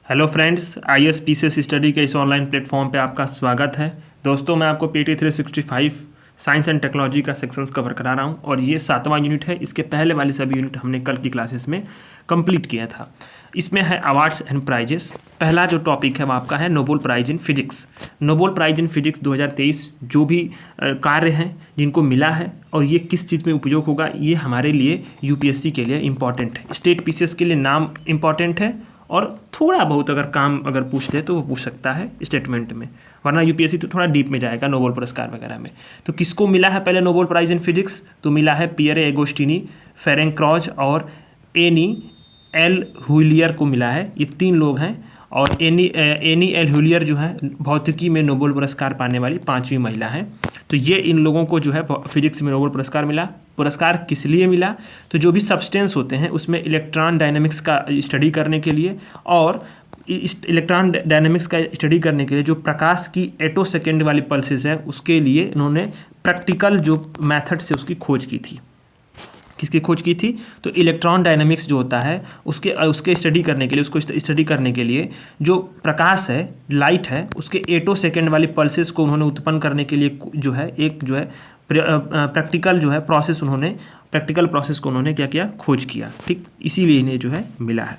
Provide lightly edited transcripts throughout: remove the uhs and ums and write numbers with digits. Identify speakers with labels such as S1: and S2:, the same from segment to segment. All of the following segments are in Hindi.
S1: हेलो फ्रेंड्स, ISPCS स्टडी के इस ऑनलाइन प्लेटफॉर्म पे आपका स्वागत है। दोस्तों, मैं आपको PT 365 साइंस एंड टेक्नोलॉजी का सेक्शंस कवर करा रहा हूँ और ये 7वां यूनिट है। इसके पहले वाले सभी यूनिट हमने कल की क्लासेस में कंप्लीट किया था। इसमें है अवार्ड्स एंड प्राइजेस। पहला जो टॉपिक है वो आपका है Nobel prize in physics. Nobel prize in physics 2023 जो भी कार्य हैं जिनको मिला है और ये किस चीज़ में उपयोग होगा, ये हमारे लिए UPSC के लिए इम्पॉर्टेंट है। स्टेट PCS के लिए नाम इम्पॉर्टेंट है और थोड़ा बहुत अगर काम अगर पूछ ले तो वो पूछ सकता है स्टेटमेंट में, वरना UPSC तो थोड़ा डीप में जाएगा नोबेल पुरस्कार वगैरह में। तो किसको मिला है पहले नोबेल प्राइज़ इन फिजिक्स? तो मिला है पियरे एगोस्टिनी, फेरेंक क्रॉच और एनी एल हुइलियर को मिला है। ये 3 लोग हैं और एनी एल हुइलियर जो है भौतिकी में नोबेल पुरस्कार पाने वाली 5वीं महिला हैं। तो ये इन लोगों को जो है फिजिक्स में नोबेल पुरस्कार मिला। पुरस्कार किस लिए मिला? तो जो भी सब्सटेंस होते हैं उसमें इलेक्ट्रॉन डायनेमिक्स का स्टडी करने के लिए और इलेक्ट्रॉन डायनेमिक्स का स्टडी करने के लिए जो प्रकाश की एटोसेकेंड वाली पल्सेस है उसके लिए इन्होंने प्रैक्टिकल जो मेथड से उसकी खोज की थी। किसकी खोज की थी? तो इलेक्ट्रॉन डायनेमिक्स जो होता है उसके स्टडी करने के लिए, उसको स्टडी करने के लिए जो प्रकाश है, लाइट है, उसके एटोसेकेंड वाली पल्सेस को उन्होंने उत्पन्न करने के लिए जो है एक जो है प्रैक्टिकल जो है प्रोसेस को उन्होंने क्या किया? खोज किया। ठीक, इसीलिए इन्हें जो है मिला है।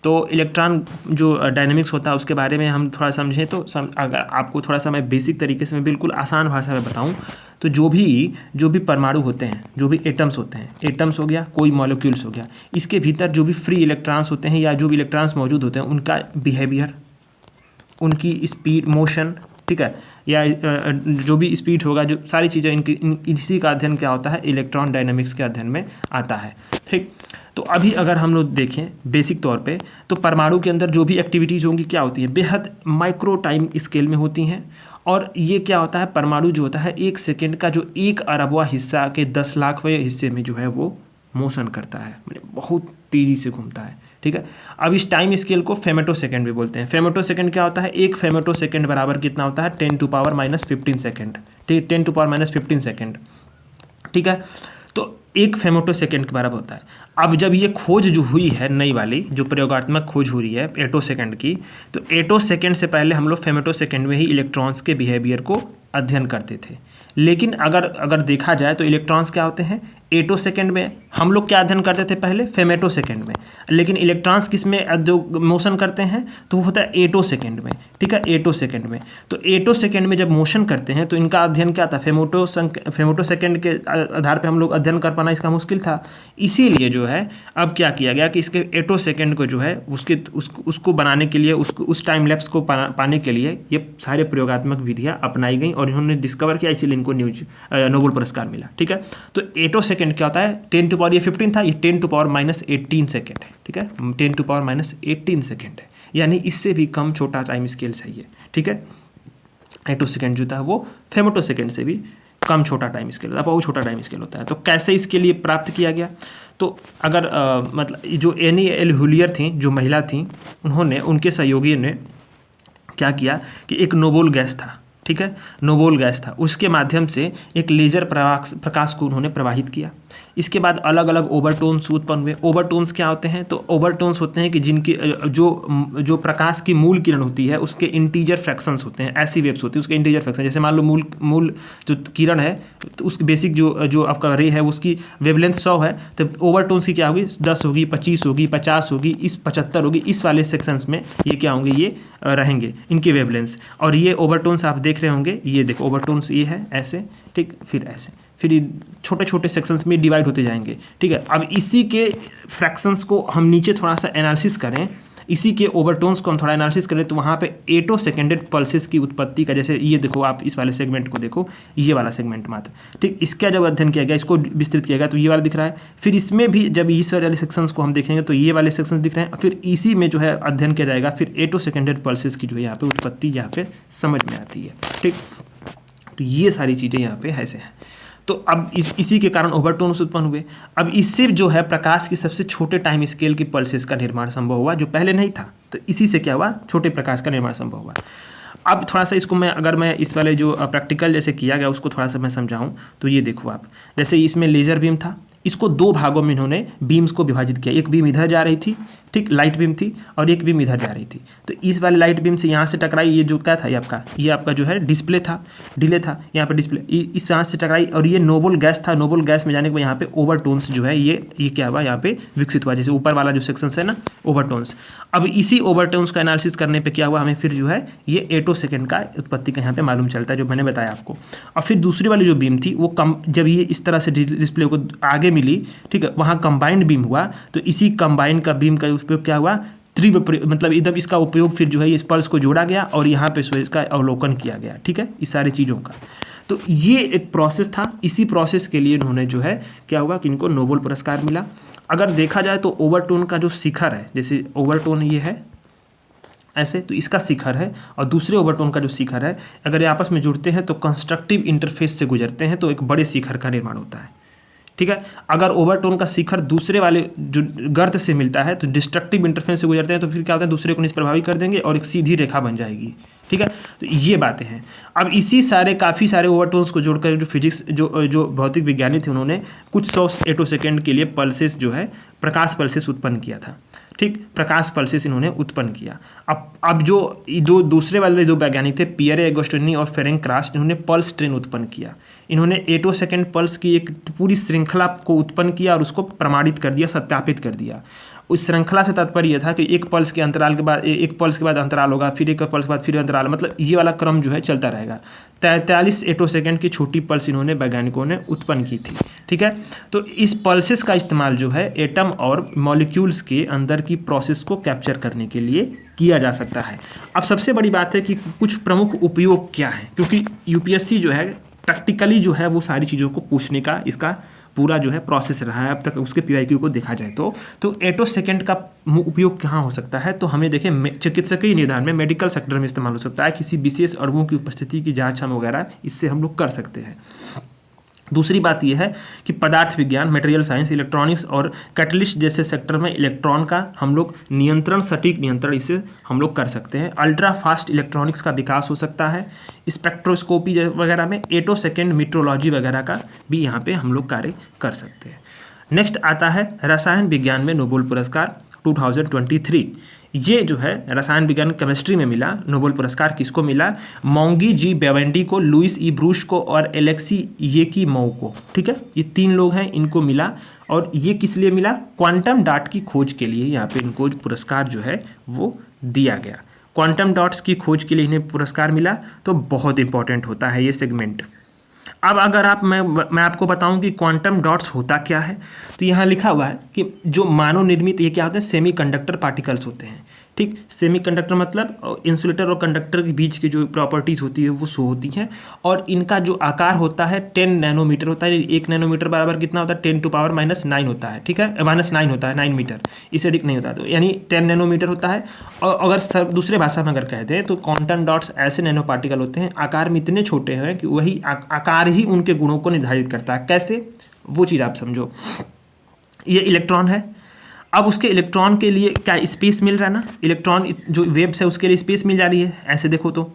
S1: तो इलेक्ट्रॉन जो डायनेमिक्स होता है उसके बारे में हम थोड़ा समझें तो अगर आपको थोड़ा सा मैं बेसिक तरीके से मैं बिल्कुल आसान भाषा में बताऊं तो जो भी परमाणु होते हैं, जो भी एटम्स होते हैं, एटम्स हो गया, कोई मॉलिक्यूल्स हो गया, इसके भीतर जो भी फ्री इलेक्ट्रॉन्स होते हैं या जो भी इलेक्ट्रॉन्स मौजूद होते हैं उनका बिहेवियर, उनकी स्पीड, मोशन, ठीक है, या जो भी स्पीड होगा, जो सारी चीज़ें इसी का अध्ययन क्या होता है? इलेक्ट्रॉन डायनेमिक्स के अध्ययन में आता है। ठीक, तो अभी अगर हम लोग देखें बेसिक तौर पे तो परमाणु के अंदर जो भी एक्टिविटीज़ होंगी क्या होती हैं? बेहद माइक्रो टाइम स्केल में होती हैं। और ये क्या होता है? परमाणु जो होता है 1 सेकेंड का जो 1 अरबवां हिस्सा के 10 लाखवें हिस्से में जो है वो मोशन करता है, मतलब बहुत तेज़ी से घूमता है। ठीक है, अब इस टाइम स्केल को फेमेटो सेकेंड भी बोलते हैं। फेमेटो सेकेंड क्या होता है? 1 फेमेटो सेकेंड बराबर कितना होता है? 10⁻⁻15 सेकेंड। ठीक, 10⁻15 सेकेंड। ठीक है, तो 1 फेमेटो सेकेंड के बराबर होता है। अब जब ये खोज जो हुई है नई वाली, जो प्रयोगात्मक खोज हो रही है एटो सेकेंड की, तो एटो सेकेंड से पहले हम लोग फेमेटो सेकेंड में ही इलेक्ट्रॉन्स के बिहेवियर को अध्ययन करते थे। लेकिन अगर देखा जाए तो इलेक्ट्रॉन्स क्या होते हैं? एटो सेकेंड में हम लोग क्या अध्ययन करते थे पहले? फेमेटो सेकेंड में। लेकिन इलेक्ट्रॉन्स किस में जो मोशन करते हैं तो वो होता है एटो सेकेंड में। ठीक है, एटो सेकेंड में। तो एटो सेकेंड में जब मोशन करते हैं तो इनका अध्ययन क्या था? फेमेटो सेकेंड के आधार पर हम लोग अध्ययन कर पाना इसका मुश्किल था। इसीलिए जो है अब क्या किया गया कि इसके एटो सेकेंड को जो है उसको बनाने के लिए, उस टाइम लैप्स को पाने के लिए ये सारे प्रयोगात्मक विधियाँ अपनाई गई और इन्होंने डिस्कवर किया, इसीलिए इनको नोबेल पुरस्कार मिला। ठीक है, तो एटो सेकेंड क्या होता है? 10⁻15 था, ये 10⁻18 सेकेंड है। ठीक है, 10⁻18 सेकेंड है, यानी इससे भी कम छोटा टाइम स्केल है ये। ठीक है, एटो सेकेंड जो था वो फेमेटो सेकेंड से भी कम छोटा टाइम स्केल होता है, बहुत छोटा टाइम स्केल होता है। तो कैसे इसके लिए प्राप्त किया गया? तो अगर मतलब जो एनी एल हुइलियर थी, जो महिला थी, उनके सहयोगी ने क्या किया कि एक नोबेल गैस था, ठीक है, नोबेल गैस था, उसके माध्यम से एक लेजर प्रकाश को उन्होंने प्रवाहित किया। इसके बाद अलग अलग ओवरटोन्स उत्पन्न हुए। ओवरटोन्स क्या होते हैं? तो ओवरटोन्स होते हैं कि जिनकी जो प्रकाश की मूल किरण होती है उसके इंटीजर फ्रैक्शंस होते हैं, ऐसी वेव्स होती है उसके इंटीजर फ्रैक्शन। जैसे मान लो मूल जो किरण है तो उसकी बेसिक जो आपका रे है उसकी वेवलेंथ 100 है, तो ओवरटोन्स की क्या होगी? 10 होगी, 25 होगी, 50 होगी, 75 होगी। इस वाले सेक्शंस में ये क्या होंगे? ये रहेंगे इनके वेवलेंथ्स। और ये ओवरटोन्स आप देख रहे होंगे, ये देखो ओवरटोन्स ये है ऐसे, ठीक, फिर ऐसे, फिर छोटे छोटे सेक्शंस में डिवाइड होते जाएंगे। ठीक है, अब इसी के फ्रैक्शंस को हम नीचे थोड़ा सा एनालिसिस करें, इसी के ओवरटोन्स को हम थोड़ा एनालिसिस करें तो वहाँ पे एटो सेकेंडेड पल्सेस की उत्पत्ति का, जैसे ये देखो आप इस वाले सेगमेंट को देखो, ये वाला सेगमेंट मात्र, ठीक, इसका जब अध्ययन किया गया, इसको विस्तृत किया गया तो ये वाला दिख रहा है। फिर इसमें भी जब इस वाले सेक्शंस को हम देखेंगे तो ये वाले सेक्शंस दिख रहे हैं। फिर इसी में जो है अध्ययन किया जाएगा, फिर एटो सेकेंडेड पल्सेस की जो है यहाँ पे उत्पत्ति यहाँ पे समझ में आती है। ठीक, तो ये सारी चीज़ें यहाँ पे ऐसे हैं। तो अब इसी के कारण ओवरटोन्स उत्पन्न हुए। अब इससे जो है प्रकाश की सबसे छोटे टाइम स्केल की पल्सेस का निर्माण संभव हुआ, जो पहले नहीं था। तो इसी से क्या हुआ? छोटे प्रकाश का निर्माण संभव हुआ। अब थोड़ा सा इसको अगर मैं इस वाले जो प्रैक्टिकल जैसे किया गया उसको थोड़ा सा मैं समझाऊँ तो ये देखो आप, जैसे इसमें लेज़र बीम था, इसको दो भागों में इन्होंने बीम्स को विभाजित किया। एक बीम इधर जा रही थी, ठीक, लाइट बीम थी, और एक बीम इधर जा रही थी। तो इस वाले लाइट बीम से यहाँ से टकराई, ये जो क्या था, ये आपका जो है डिस्प्ले था, डिले था, यहाँ पे डिस्प्ले इस यहाँ से टकराई, और ये नोबल गैस था। नोबल गैस में जाने के बाद यहाँ पे ओवरटोन्स जो है ये क्या हुआ, यहाँ पे विकसित हुआ। जैसे ऊपर वाला जो सेक्शन है ना, ओवरटोन्स। अब इसी ओवरटोन्स का एनालिसिस करने पर क्या हुआ, हमें फिर जो है ये एटोसेकेंड का उत्पत्ति का यहाँ पे मालूम चलता है, जो मैंने बताया आपको। और फिर दूसरी वाली जो बीम थी वो कम, जब ये इस तरह से डिस्प्ले को आगे मिली, ठीक है, वहाँ कंबाइंड बीम हुआ। तो इसी कंबाइंड का बीम का उपयोग क्या हुआ, मतलब इधर इसका उपयोग फिर जो है इस पल्स को जोड़ा गया और यहाँ पे इसका अवलोकन किया गया, ठीक है, इस सारी चीज़ों का। तो ये एक प्रोसेस था। इसी प्रोसेस के लिए इन्होंने जो है क्या हुआ कि इनको नोबेल पुरस्कार मिला। अगर देखा जाए तो ओवरटोन का जो शिखर है, जैसे ओवरटोन ये है ऐसे, तो इसका शिखर है, और दूसरे ओवरटोन का जो शिखर है, अगर ये आपस में जुड़ते हैं तो कंस्ट्रक्टिव इंटरफेस से गुजरते हैं, तो एक बड़े शिखर का निर्माण होता है, ठीक है। अगर ओवरटोन का शिखर दूसरे वाले जो गर्त से मिलता है तो डिस्ट्रक्टिव इंटरफेस से गुजरते हैं, तो फिर क्या होता है, दूसरे को निष्प्रभावी कर देंगे और एक सीधी रेखा बन जाएगी, ठीक है। तो ये बातें हैं। अब इसी काफ़ी सारे ओवरटोन्स को जोड़कर जो फिजिक्स जो भौतिक विज्ञानी थे, उन्होंने कुछ 100 एटोसेकेंड के लिए पल्सेस जो है, प्रकाश पल्सेस उत्पन्न किया था, ठीक, प्रकाश पल्सेस इन्होंने उत्पन्न किया। अब जो दूसरे वाले दो वैज्ञानिक थे, पियरे एगोस्टिनी और फेरेंक क्रास्ट, इन्होंने पल्स ट्रेन उत्पन्न किया। इन्होंने एटोसेकेंड पल्स की एक पूरी श्रृंखला को उत्पन्न किया और उसको प्रमाणित कर दिया, सत्यापित कर दिया। उस श्रृंखला से तात्पर्य यह था कि एक पल्स के बाद अंतराल होगा, फिर एक पल्स के बाद फिर अंतराल, मतलब ये वाला क्रम जो है चलता रहेगा। 43 एटोसेकेंड की छोटी पल्स इन्होंने वैज्ञानिकों ने उत्पन्न की थी, ठीक है। तो इस पल्सेस का इस्तेमाल जो है एटम और मॉलिक्यूल्स के अंदर की प्रोसेस को कैप्चर करने के लिए किया जा सकता है। अब सबसे बड़ी बात है कि कुछ प्रमुख उपयोग क्या है, क्योंकि यूपीएससी जो है प्रैक्टिकली जो है वो सारी चीज़ों को पूछने का इसका पूरा जो है प्रोसेस रहा है अब तक। उसके पीवाईक्यू को देखा जाए तो एटोसेकेंड का उपयोग कहाँ हो सकता है, तो हमें देखें चिकित्सकीय निदान में, मेडिकल सेक्टर में इस्तेमाल हो सकता है। किसी विशेष अणुओं की उपस्थिति की जांच हम वगैरह इससे हम लोग कर सकते हैं। दूसरी बात यह है कि पदार्थ विज्ञान, मटेरियल साइंस, इलेक्ट्रॉनिक्स और कैटलिस्ट जैसे सेक्टर में इलेक्ट्रॉन का हम लोग नियंत्रण, सटीक नियंत्रण इससे हम लोग कर सकते हैं। अल्ट्रा फास्ट इलेक्ट्रॉनिक्स का विकास हो सकता है। स्पेक्ट्रोस्कोपी वगैरह में, एटोसेकेंड मीट्रोलॉजी वगैरह का भी यहाँ पे हम लोग कार्य कर सकते हैं। नेक्स्ट आता है रसायन विज्ञान में नोबेल पुरस्कार 2023। ये जो है रसायन विज्ञान केमिस्ट्री में मिला। नोबेल पुरस्कार किसको मिला, मोंगी जी बेवेंडी को, लुइस ई ब्रूश को और एलेक्सी येकीमोव को, ठीक है। ये 3 लोग हैं, इनको मिला। और ये किस लिए मिला, क्वांटम डॉट की खोज के लिए यहाँ पे इनको पुरस्कार जो है वो दिया गया। क्वांटम डॉट्स की खोज के लिए इन्हें पुरस्कार मिला, तो बहुत इंपॉर्टेंट होता है ये सेगमेंट। अब अगर मैं आपको बताऊं कि क्वांटम डॉट्स होता क्या है, तो यहाँ लिखा हुआ है कि जो मानव निर्मित ये क्या होते हैं, सेमीकंडक्टर पार्टिकल्स होते हैं, ठीक। सेमीकंडक्टर मतलब इंसुलेटर और कंडक्टर के बीच की जो प्रॉपर्टीज होती है वो शो होती हैं। और इनका जो आकार होता है 10 नैनोमीटर होता है। 1 नैनोमीटर बराबर कितना होता है, 10⁻⁹ होता है, ठीक है, -9 होता है, 9 मीटर, इससे अधिक नहीं होता। तो यानी 10 नैनोमीटर होता है। और अगर दूसरे भाषा में अगर कहते हैं तो क्वांटम डॉट्स ऐसे नैनो पार्टिकल होते हैं, आकार में इतने छोटे हैं कि वही आकार ही उनके गुणों को निर्धारित करता है। कैसे, वो चीज़ आप समझो। ये इलेक्ट्रॉन है, अब उसके इलेक्ट्रॉन के लिए क्या स्पेस मिल रहा है ना, इलेक्ट्रॉन जो वेव्स है उसके लिए स्पेस मिल जा रही है। ऐसे देखो तो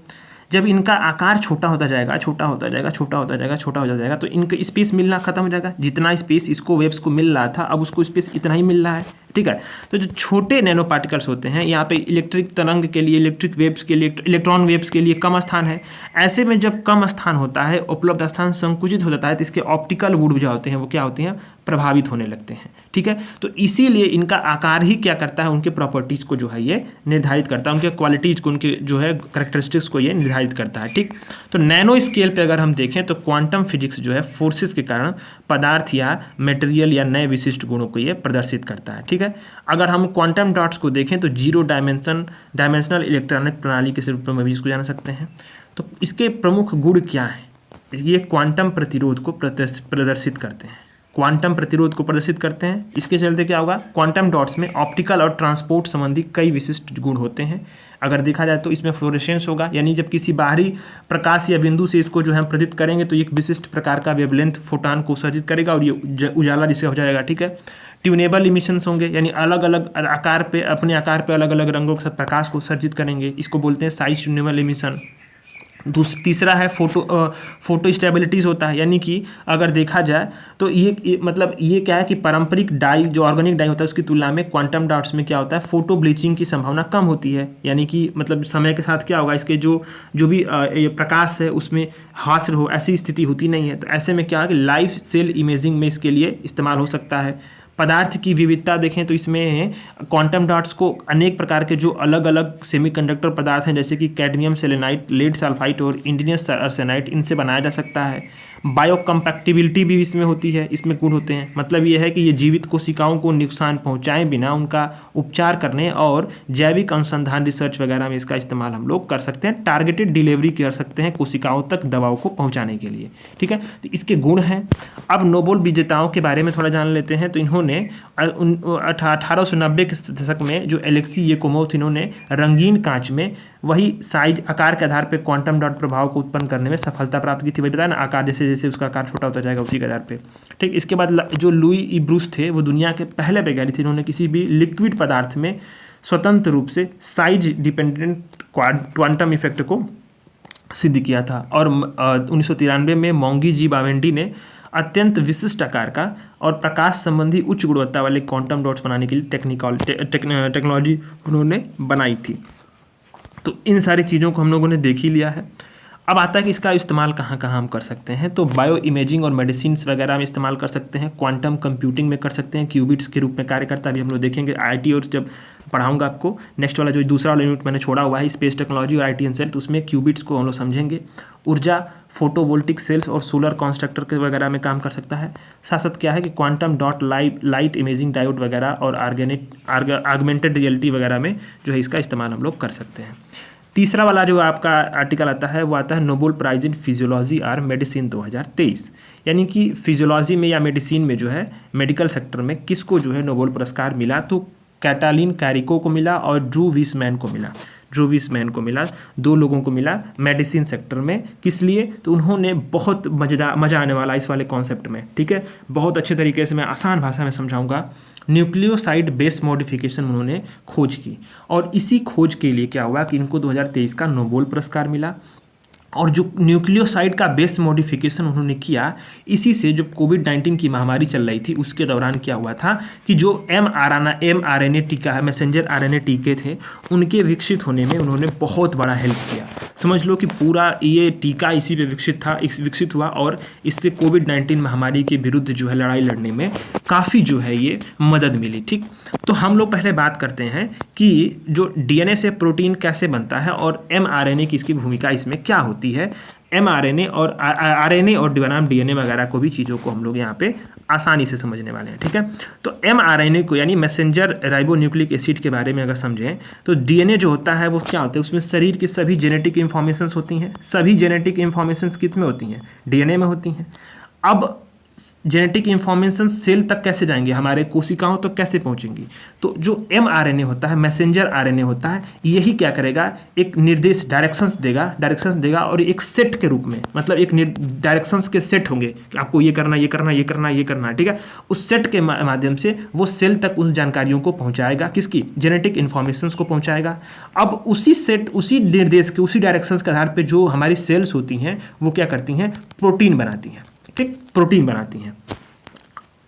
S1: जब इनका आकार छोटा होता जाएगा, छोटा होता जाएगा, छोटा होता जाएगा, छोटा होता जाएगा, तो इनका स्पेस मिलना खत्म हो जाएगा। जितना स्पेस इसको वेव्स को मिल रहा था, अब उसको स्पेस इतना ही मिल रहा है, ठीक है। तो जो छोटे नैनो पार्टिकल्स होते हैं, यहाँ पे इलेक्ट्रिक तरंग के लिए, इलेक्ट्रिक वेव्स के लिए, इलेक्ट्रॉन वेव्स के लिए कम स्थान है। ऐसे में जब कम स्थान होता है, उपलब्ध स्थान संकुचित हो जाता है, तो इसके ऑप्टिकल ऊर्जा होते हैं वो क्या होते हैं, प्रभावित होने लगते हैं, ठीक है। तो इसीलिए इनका आकार ही क्या करता है, उनके प्रॉपर्टीज़ को जो है ये निर्धारित करता है, उनके क्वालिटीज़ को, उनके जो है करेक्टरिस्टिक्स को ये निर्धारित करता है, ठीक। तो नैनो स्केल पे अगर हम देखें तो क्वांटम फिजिक्स जो है फोर्सेस के कारण पदार्थ या मटेरियल या नए विशिष्ट गुणों को ये प्रदर्शित करता है, ठीक है। अगर हम क्वांटम डॉट्स को देखें तो 0 डायमेंशनल इलेक्ट्रॉनिक प्रणाली के रूप में भी इसको जान सकते हैं। तो इसके प्रमुख गुण क्या हैं, ये क्वांटम प्रतिरोध को प्रदर्शित करते हैं, क्वांटम प्रतिरोध को प्रदर्शित करते हैं। इसके चलते क्या होगा, क्वांटम डॉट्स में ऑप्टिकल और ट्रांसपोर्ट संबंधी कई विशिष्ट गुण होते हैं। अगर देखा जाए तो इसमें फ्लोरेसेंस होगा, यानी जब किसी बाहरी प्रकाश या बिंदु से इसको जो है हम प्रदीप्त करेंगे तो एक विशिष्ट प्रकार का वेवलेंथ फोटॉन को उत्सर्जित करेगा और ये उजाला जिससे हो जाएगा, ठीक है। ट्यूनेबल इमिशंस होंगे, यानी अलग अलग आकार पे, अपने आकार पे अलग अलग रंगों के साथ प्रकाश को उत्सर्जित करेंगे, इसको बोलते हैं साइज ट्यूनेबल इमिशन, तीसरा है फोटो स्टेबिलिटीज़ होता है, यानी कि अगर देखा जाए तो मतलब ये क्या है कि पारंपरिक डाई जो ऑर्गेनिक डाई होता है उसकी तुलना में क्वांटम डॉट्स में क्या होता है, फोटो ब्लीचिंग की संभावना कम होती है। यानी कि मतलब समय के साथ क्या होगा, इसके जो भी ये प्रकाश है उसमें हासिल हो ऐसी स्थिति होती नहीं है। तो ऐसे में क्या है कि लाइव सेल इमेजिंग में इसके लिए इस्तेमाल हो सकता है। पदार्थ की विविधता देखें तो इसमें क्वांटम डॉट्स को अनेक प्रकार के जो अलग अलग सेमीकंडक्टर पदार्थ हैं जैसे कि कैडमियम सेलेनाइट, लेड सल्फाइड और इंडियस आर्सेनाइड, इनसे बनाया जा सकता है। बायोकम्पैक्टिबिलिटी भी इसमें होती है, इसमें गुण होते हैं। मतलब ये है कि ये जीवित कोशिकाओं को नुकसान पहुंचाए बिना उनका उपचार करने और जैविक अनुसंधान रिसर्च वगैरह में इसका इस्तेमाल हम लोग कर सकते हैं। टारगेटेड डिलीवरी कर सकते हैं कोशिकाओं तक दवाओं को पहुंचाने के लिए, ठीक है। तो इसके गुण हैं। अब नोबेल विजेताओं के बारे में थोड़ा जान लेते हैं। तो इन्होंने 1890 के दशक में जो एलेक्सी याकोमोव थे, इन्होंने रंगीन कांच में वही साइज आकार के आधार पर क्वांटम डॉट प्रभाव को उत्पन्न करने में सफलता प्राप्त की थी। वही बताया ना, आकार जैसे जैसे उसका आकार छोटा होता जाएगा उसी के आधार पे, ठीक। इसके बाद जो लुई ई ब्रूस थे वो दुनिया के पहले वैज्ञानिक थे, इन्होंने किसी भी लिक्विड पदार्थ में स्वतंत्र रूप से साइज डिपेंडेंट क्वांटम इफेक्ट को सिद्ध किया था। और 1993 में मोंगी जी बावेंडी ने अत्यंत विशिष्ट आकार का और प्रकाश संबंधी उच्च गुणवत्ता वाले क्वांटम डॉट्स बनाने के लिए टेक्नोलॉजी उन्होंने बनाई थी। तो इन सारी चीज़ों को हम लोगों ने देख ही लिया है। अब आता है कि इसका इस्तेमाल कहाँ कहाँ हम कर सकते हैं। तो बायो इमेजिंग और मेडिसिन्स वगैरह में इस्तेमाल कर सकते हैं, क्वांटम कंप्यूटिंग में कर सकते हैं, क्यूबिट्स के रूप में कार्य करता है। अभी हम लोग देखेंगे आईटी और जब पढ़ाऊंगा आपको नेक्स्ट वाला जो दूसरा वाला यूनिट मैंने छोड़ा हुआ है स्पेस टेक्नोलॉजी और आईटी एंड सेल्स, उसमें क्यूबिट्स को हम लोग समझेंगे। ऊर्जा, फोटोवोल्टिक सेल्स और सोलर कॉन्स्ट्रक्टर के वगैरह में काम कर सकता है। साथ साथ क्या है कि quantum dot light imaging diode वगैरह और आर्गमेंटेड रियलिटी वगैरह में जो है इसका इस्तेमाल हम लोग कर सकते हैं। तीसरा वाला जो आपका आर्टिकल आता है वो आता है नोबेल प्राइज इन फिजियोलॉजी और मेडिसिन 2023, यानी कि फिजियोलॉजी में या मेडिसिन में जो है मेडिकल सेक्टर में किसको जो है नोबेल पुरस्कार मिला। तो कैटालिन कैरिको को मिला और ड्रू विसमैन को मिला। 2 लोगों को मिला मेडिसिन सेक्टर में। किस लिए? तो उन्होंने बहुत मज़ा आने वाला इस वाले कॉन्सेप्ट में, ठीक है। बहुत अच्छे तरीके से मैं आसान भाषा में समझाऊंगा। न्यूक्लियोसाइड बेस मॉडिफिकेशन उन्होंने खोज की और इसी खोज के लिए क्या हुआ कि इनको 2023 का नोबेल पुरस्कार मिला। और जो न्यूक्लियोसाइड का बेस मॉडिफिकेशन उन्होंने किया, इसी से जब कोविड-19 की महामारी चल रही थी उसके दौरान क्या हुआ था कि जो mRNA टीका है, मैसेंजर आरएनए टीके थे, उनके विकसित होने में उन्होंने बहुत बड़ा हेल्प किया। समझ लो कि पूरा ये टीका इसी पे विकसित हुआ और इससे कोविड-19 महामारी के विरुद्ध जो है लड़ाई लड़ने में काफ़ी जो है ये मदद मिली, ठीक। तो हम लोग पहले बात करते हैं कि जो डीएनए से प्रोटीन कैसे बनता है और mRNA की इसकी भूमिका इसमें क्या होती है। mRNA और आरएनए और बनाम डीएनए वगैरह को भी चीज़ों को हम लोग यहाँ पे आसानी से समझने वाले हैं, ठीक है। तो mRNA को यानी मैसेंजर राइबोन्यूक्लिक एसिड के बारे में अगर समझें तो डीएनए जो होता है वो क्या होता है, उसमें शरीर की सभी जेनेटिक इन्फॉर्मेशंस होती हैं। सभी जेनेटिक इन्फॉर्मेशंस कित में होती हैं? डीएनए में होती हैं। अब जेनेटिक इन्फॉर्मेशन सेल तक कैसे जाएंगे, हमारे कोशिकाओं तक कैसे पहुंचेंगी? तो जो mRNA होता है, मैसेंजर आरएनए होता है, यही क्या करेगा, एक निर्देश डायरेक्शंस देगा और एक सेट के रूप में, मतलब एक डायरेक्शंस के सेट होंगे कि आपको ये करना, ठीक है। उस सेट के माध्यम से वो सेल तक उस जानकारियों को पहुंचाएगा, किसकी? जेनेटिक इन्फॉर्मेशंस को पहुंचाएगा। अब उसी सेट, उसी निर्देश के, उसी डायरेक्शंस के आधार पर जो हमारी सेल्स होती हैं वो क्या करती हैं? प्रोटीन बनाती हैं, ठीक, प्रोटीन बनाती हैं।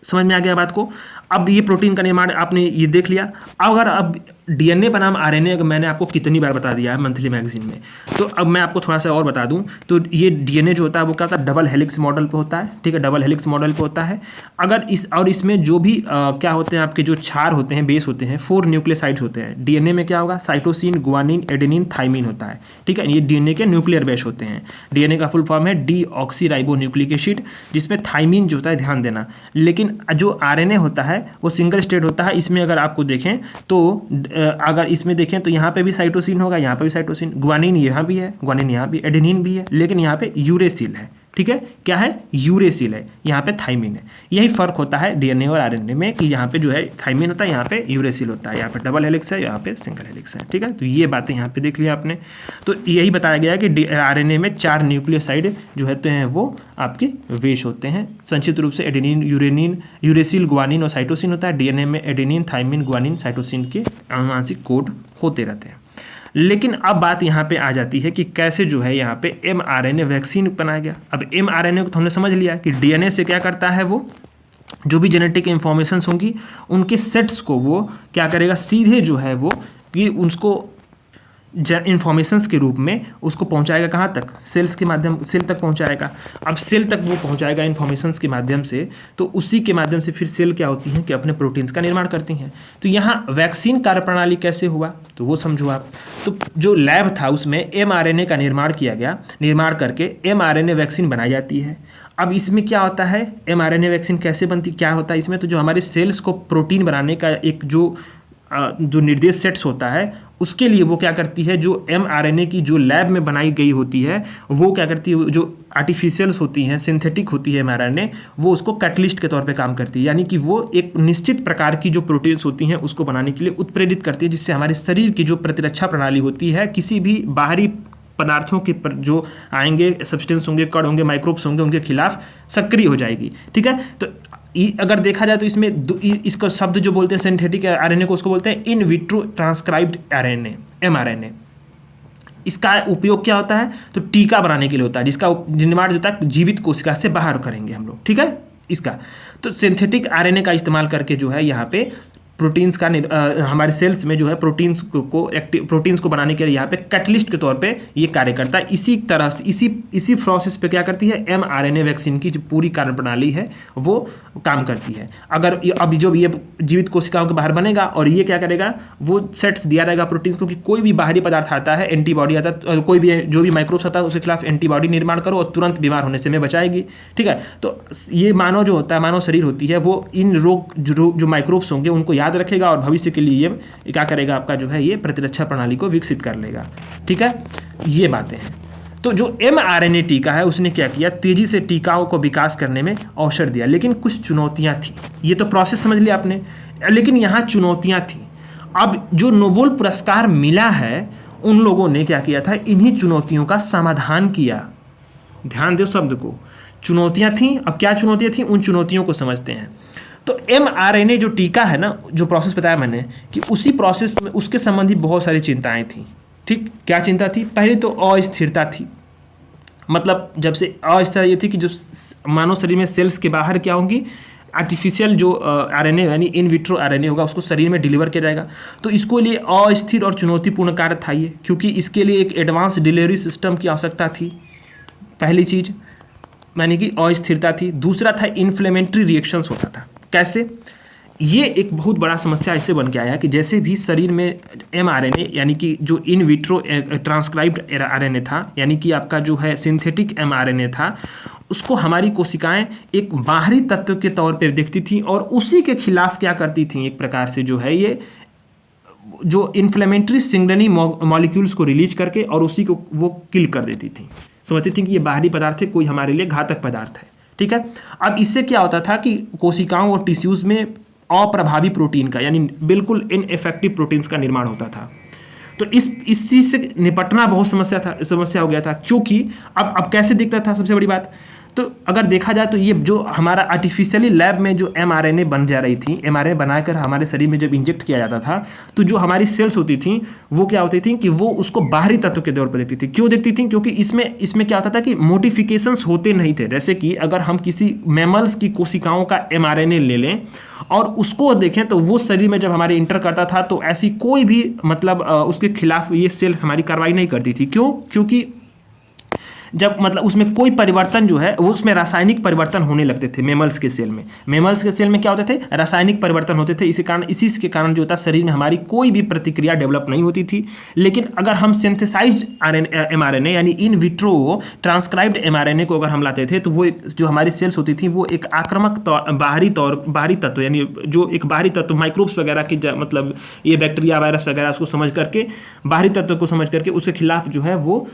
S1: समझ में आ गया बात को? अब ये प्रोटीन का निर्माण आपने ये देख लिया। अगर अब डीएनए बनाम आरएनए मैंने आपको कितनी बार बता दिया है मंथली मैगजीन में, तो अब मैं आपको थोड़ा सा और बता दूं। तो ये डीएनए जो होता है वो क्या होता है? डबल हेलिक्स मॉडल पे होता है, ठीक है, डबल हेलिक्स मॉडल पे होता है। अगर इसमें जो भी क्या होते हैं आपके जो क्षार होते हैं, बेस होते हैं, 4 न्यूक्लियोसाइड्स होते हैं। डीएनए में क्या होगा? साइटोसिन, गुआनिन, एडेनिन, थाइमिन होता है, ठीक है। ये डीएनए के न्यूक्लियर बेस होते हैं। डीएनए का फुल फॉर्म है डीऑक्सीराइबोन्यूक्लिक एसिड, जिसमें थाइमिन जो होता है, ध्यान देना। लेकिन जो आरएनए होता है वो सिंगल स्टेट होता है। इसमें अगर आपको देखें तो अगर इसमें देखें तो यहाँ पे भी साइटोसिन होगा, यहाँ पे भी साइटोसिन, गुआनिन यहाँ भी है, गुआनिन यहाँ भी, एडेनिन भी है, लेकिन यहाँ पे यूरेसिल है, ठीक है। क्या है? यूरेसिल है, यहाँ पे थाइमिन है। यही फर्क होता है डीएनए और आरएनए में कि यहाँ पे जो है थाइमिन होता है, यहाँ पे यूरेसिल होता है, यहाँ पे डबल हेलिक्स है, यहाँ पे सिंगल हेलिक्स है, ठीक है। तो ये बातें यहाँ पे देख लिया आपने। तो यही बताया गया है कि आरएनए में 4 न्यूक्लियोसाइड जो होते हैं वो आपके वेश होते हैं। संक्षिप्त रूप से एडेनिन, यूरेसिल, गुआनिन और साइटोसिन होता है। डीएनए में एडेनिन, थाइमिन, गुआनिन, साइटोसिन के आनुवांशिक कोड होते रहते हैं। लेकिन अब बात यहाँ पे आ जाती है कि कैसे जो है यहाँ पे mRNA वैक्सीन बनाया गया। अब mRNA को तो हमने समझ लिया कि डीएनए से क्या करता है, वो जो भी जेनेटिक इंफॉर्मेशंस होंगी उनके सेट्स को वो क्या करेगा, सीधे जो है वो कि उसको इंफॉर्मेशंस के रूप में उसको पहुंचाएगा कहाँ तक, सेल्स के माध्यम, सेल तक पहुंचाएगा। अब सेल तक वो पहुंचाएगा इंफॉर्मेशंस के माध्यम से, तो उसी के माध्यम से फिर सेल क्या होती हैं कि अपने प्रोटीन्स का निर्माण करती हैं। तो यहाँ वैक्सीन कार्यप्रणाली कैसे हुआ तो वो समझो आप। तो जो लैब था उसमें mRNA का निर्माण किया गया, निर्माण करके mRNA वैक्सीन बनाई जाती है। अब इसमें क्या होता है, mRNA वैक्सीन कैसे बनती, क्या होता है इसमें, तो जो हमारे सेल्स को प्रोटीन बनाने का एक जो निर्देश सेट्स होता है उसके लिए वो क्या करती है, जो mRNA की जो लैब में बनाई गई होती है वो क्या करती है, जो आर्टिफिशियल्स होती हैं, सिंथेटिक होती है mRNA, वो उसको कैटलिस्ट के तौर पे काम करती है। यानी कि वो एक निश्चित प्रकार की जो प्रोटीन्स होती हैं उसको बनाने के लिए उत्प्रेरित करती है, जिससे हमारे शरीर की जो प्रतिरक्षा प्रणाली होती है किसी भी बाहरी पदार्थों के पर जो आएंगे, सब्सटेंस होंगे, कण होंगे, माइक्रोब्स होंगे, उनके खिलाफ सक्रिय हो जाएगी। ठीक है, तो अगर देखा जाए तो इसमें इसका शब्द जो बोलते हैं सिंथेटिक आरएनए को, उसको बोलते हैं in vitro transcribed RNA, mRNA। इसका उपयोग क्या होता है, तो टीका बनाने के लिए होता है, जिसका निर्माण जो है जीवित कोशिका से बाहर करेंगे हम लोग। ठीक है, इसका तो सिंथेटिक आरएनए का इस्तेमाल करके जो है यहाँ पे प्रोटीन्स का हमारे सेल्स में जो है प्रोटीन्स को बनाने के लिए यहाँ पे कैटलिस्ट के तौर पे ये कार्य करता है। इसी तरह से इसी प्रोसेस पे क्या करती है, mRNA वैक्सीन की जो पूरी कार्यप्रणाली है वो काम करती है। अगर अब जो ये जीवित कोशिकाओं के बाहर बनेगा और ये क्या करेगा, वो सेट्स दिया रहेगा प्रोटीन्स को कि कोई भी बाहरी पदार्थ आता है, एंटीबॉडी आता है, कोई भी जो भी माइक्रोब्स आता है उसके खिलाफ एंटीबॉडी निर्माण करो और तुरंत बीमार होने से में बचाएगी। ठीक है, तो ये मानव जो होता है, मानव शरीर होती है, वो इन रोग जो माइक्रोब्स होंगे उनको याद रखेगा और भविष्य के लिए ये क्या करेगा, आपका जो है ये प्रतिरक्षा प्रणाली को विकसित कर लेगा। ठीक है, ये बातें हैं। तो जो mRNA टीका है उसने क्या किया, तेजी से टीकाओं को विकास करने में अवसर दिया, लेकिन कुछ चुनौतियां थी। ये तो प्रोसेस समझ लिया आपने, लेकिन यहाँ चुनौतियां थी। अब जो नोबेल पुरस्कार मिला है उन लोगों ने क्या किया था, इन्हीं चुनौतियों का समाधान किया। ध्यान दो शब्द को, चुनौतियां थी। अब क्या चुनौतियां थी, उन चुनौतियों को समझते हैं। तो mRNA जो टीका है ना, जो प्रोसेस बताया मैंने कि उसी प्रोसेस में उसके संबंधी बहुत सारी चिंताएं थी। ठीक, क्या चिंता थी, पहले तो अस्थिरता थी। मतलब जब से अस्थिरता ये थी कि जो मानव शरीर में सेल्स के बाहर क्या होंगी, आर्टिफिशियल जो आरएनए यानी इन विट्रो आरएनए होगा उसको शरीर में डिलीवर किया जाएगा। तो इसको लिए अस्थिर और चुनौतीपूर्ण कार्य था ये, क्योंकि इसके लिए एक एडवांस डिलीवरी सिस्टम की आवश्यकता थी। पहली चीज़ यानी कि अस्थिरता थी। दूसरा था इन्फ्लेमेटरी रिएक्शंस होता था। कैसे, ये एक बहुत बड़ा समस्या ऐसे बन के आया कि जैसे भी शरीर में mRNA यानी कि जो इन विट्रो ट्रांसक्राइब्ड आरएनए था, यानी कि आपका जो है सिंथेटिक mRNA था, उसको हमारी कोशिकाएं एक बाहरी तत्व के तौर पे देखती थी और उसी के खिलाफ क्या करती थी, एक प्रकार से जो है ये जो इन्फ्लेमेटरी सिग्नलिंग मॉलिक्यूल्स को रिलीज करके और उसी को वो किल कर देती थी। समझती थी कि ये बाहरी पदार्थ है, कोई हमारे लिए घातक पदार्थ है। ठीक है, अब इससे क्या होता था कि कोशिकाओं और टिश्यूज़ में अप्रभावी प्रोटीन का यानी बिल्कुल इनइफेक्टिव प्रोटीन्स का निर्माण होता था। तो इस चीज़ से निपटना बहुत समस्या हो गया था, क्योंकि अब कैसे दिखता था, सबसे बड़ी बात तो अगर देखा जाए तो ये जो हमारा आर्टिफिशियली लैब में जो mRNA बन जा रही थी, mRNA बनाकर हमारे शरीर में जब इंजेक्ट किया जाता था तो जो हमारी सेल्स होती थी वो क्या होती थी कि वो उसको बाहरी तत्व के तौर पर देखती थी। क्यों देखती थी, क्योंकि इसमें क्या होता था कि मोडिफिकेशंस होते नहीं थे। जैसे कि अगर हम किसी मैमल्स की कोशिकाओं का mRNA ले लें और उसको देखें तो वो शरीर में जब हमारे इंटर करता था तो ऐसी कोई भी मतलब उसके खिलाफ ये सेल हमारी कार्रवाई नहीं करती थी। क्यों, क्योंकि जब मतलब उसमें कोई परिवर्तन जो है वो उसमें रासायनिक परिवर्तन होने लगते थे। मेमल्स के सेल में क्या होते थे, रासायनिक परिवर्तन होते थे। इसी के कारण जो होता शरीर में हमारी कोई भी प्रतिक्रिया डेवलप नहीं होती थी। लेकिन अगर हम सिंथेसाइज्ड mRNA यानी इन विट्रो ट्रांसक्राइब्ड mRNA को अगर हम लाते थे तो वो जो हमारी सेल्स होती थी वो एक आक्रामक बाहरी तत्व यानी जो एक बाहरी तत्व माइक्रोब्स वगैरह की मतलब ये बैक्टीरिया वायरस वगैरह उसको समझ करके बाहरी तत्व को समझ करके उसके खिलाफ जो है वो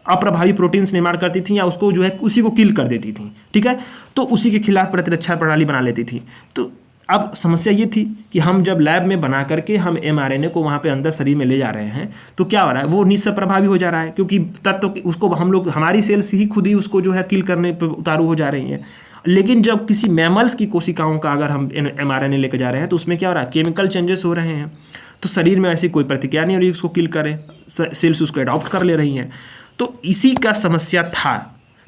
S1: अप्रभावी प्रोटीन्स निर्माण करती थी या उसको जो है उसी को किल कर देती थी। ठीक है, तो उसी के खिलाफ प्रतिरक्षा प्रणाली बना लेती थी। तो अब समस्या ये थी कि हम जब लैब में बना करके हम mRNA को वहाँ पे अंदर शरीर में ले जा रहे हैं तो क्या हो रहा है, वो निश्चित प्रभावी हो जा रहा है, क्योंकि तत्व उसको हम लोग हमारी सेल्स ही खुद ही उसको जो है किल करने पर उतारू हो जा रही हैं। लेकिन जब किसी मैमल्स की कोशिकाओं का अगर हम mRNA लेकर जा रहे हैं तो उसमें क्या हो रहा है, केमिकल चेंजेस हो रहे हैं। तो शरीर में ऐसी कोई प्रतिक्रिया नहीं हो रही उसको किल करें, सेल्स उसको अडॉप्ट कर ले रही हैं। तो इसी का समस्या था।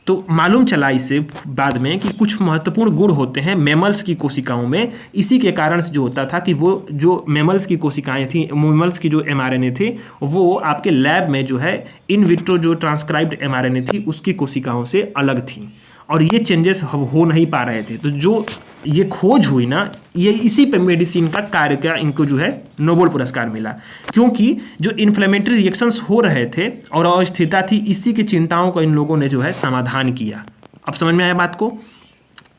S1: तो मालूम चला इससे बाद में कि कुछ महत्वपूर्ण गुण होते हैं मैमल्स की कोशिकाओं में। इसी के कारण से जो होता था कि वो जो मैमल्स की कोशिकाएं थी, मैमल्स की जो mRNA थे, वो आपके लैब में जो है इन विट्रो जो ट्रांसक्राइब्ड mRNA थी उसकी कोशिकाओं से अलग थी, और ये चेंजेस हो नहीं पा रहे थे। तो जो ये खोज हुई ना, ये इसी पे मेडिसिन का कार्य का इनको जो है नोबेल पुरस्कार मिला, क्योंकि जो इन्फ्लेमेटरी रिएक्शंस हो रहे थे और अस्थिरता थी, इसी की चिंताओं को इन लोगों ने जो है समाधान किया। अब समझ में आया बात को?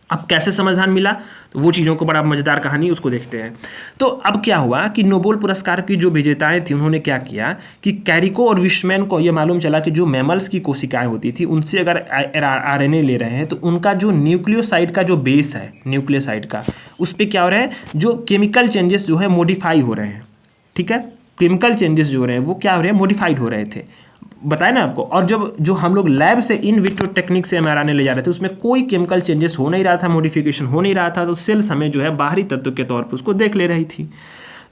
S1: अब कैसे समाधान मिला, तो वो चीज़ों को बड़ा मज़ेदार कहानी उसको देखते हैं। तो अब क्या हुआ कि नोबेल पुरस्कार की जो विजेताएं थी उन्होंने क्या किया कि कैरिको और विशमैन को ये मालूम चला कि जो मैमल्स की कोशिकाएं होती थी उनसे अगर आरएनए ले रहे हैं तो उनका जो न्यूक्लियोसाइड का जो बेस है, न्यूक्लियोसाइड का, उस पर क्या हो रहा है, जो केमिकल चेंजेस जो है मॉडिफाई हो रहे हैं। ठीक है, केमिकल चेंजेस जो हो रहे हैं वो क्या हो रहे हैं, मॉडिफाइड हो रहे थे, बताया ना आपको। और जब जो हम लोग लैब से इन विट्रो टेक्निक से mRNA ले जा रहे थे उसमें कोई केमिकल चेंजेस हो नहीं रहा था, मॉडिफिकेशन हो नहीं रहा था, तो सेल्स हमें जो है बाहरी तत्व के तौर पर उसको देख ले रही थी।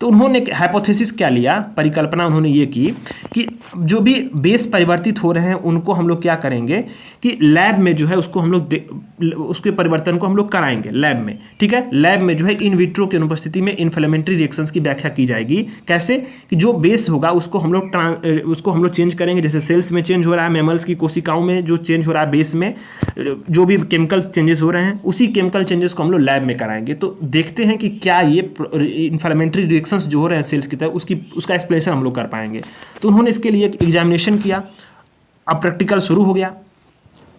S1: तो उन्होंने हाइपोथेसिस क्या लिया, परिकल्पना उन्होंने ये की कि जो भी बेस परिवर्तित हो रहे हैं उनको हम लोग क्या करेंगे कि लैब में जो है उसको हम लोग उसके परिवर्तन को हम लोग कराएंगे लैब में। ठीक है, लैब में जो है इन विट्रो की अनुपस्थिति में इन्फ्लेमेटरी रिएक्शंस की व्याख्या की जाएगी। कैसे कि जो बेस होगा उसको हम लोग चेंज करेंगे, जैसे सेल्स में चेंज हो रहा है, मैमल्स की कोशिकाओं में जो चेंज हो रहा है बेस में जो भी केमिकल चेंजेस हो रहे हैं, उसी केमिकल चेंजेस को हम लोग लैब में कराएंगे। तो देखते हैं कि क्या ये इन्फ्लेमेटरी रिएक्शंस जो हो रहे हैं सेल्स की तरफ उसका एक्सप्लेनेशन हम लोग कर पाएंगे। तो उन्होंने इसके लिए एक एग्जामिनेशन किया। अब प्रैक्टिकल शुरू हो गया।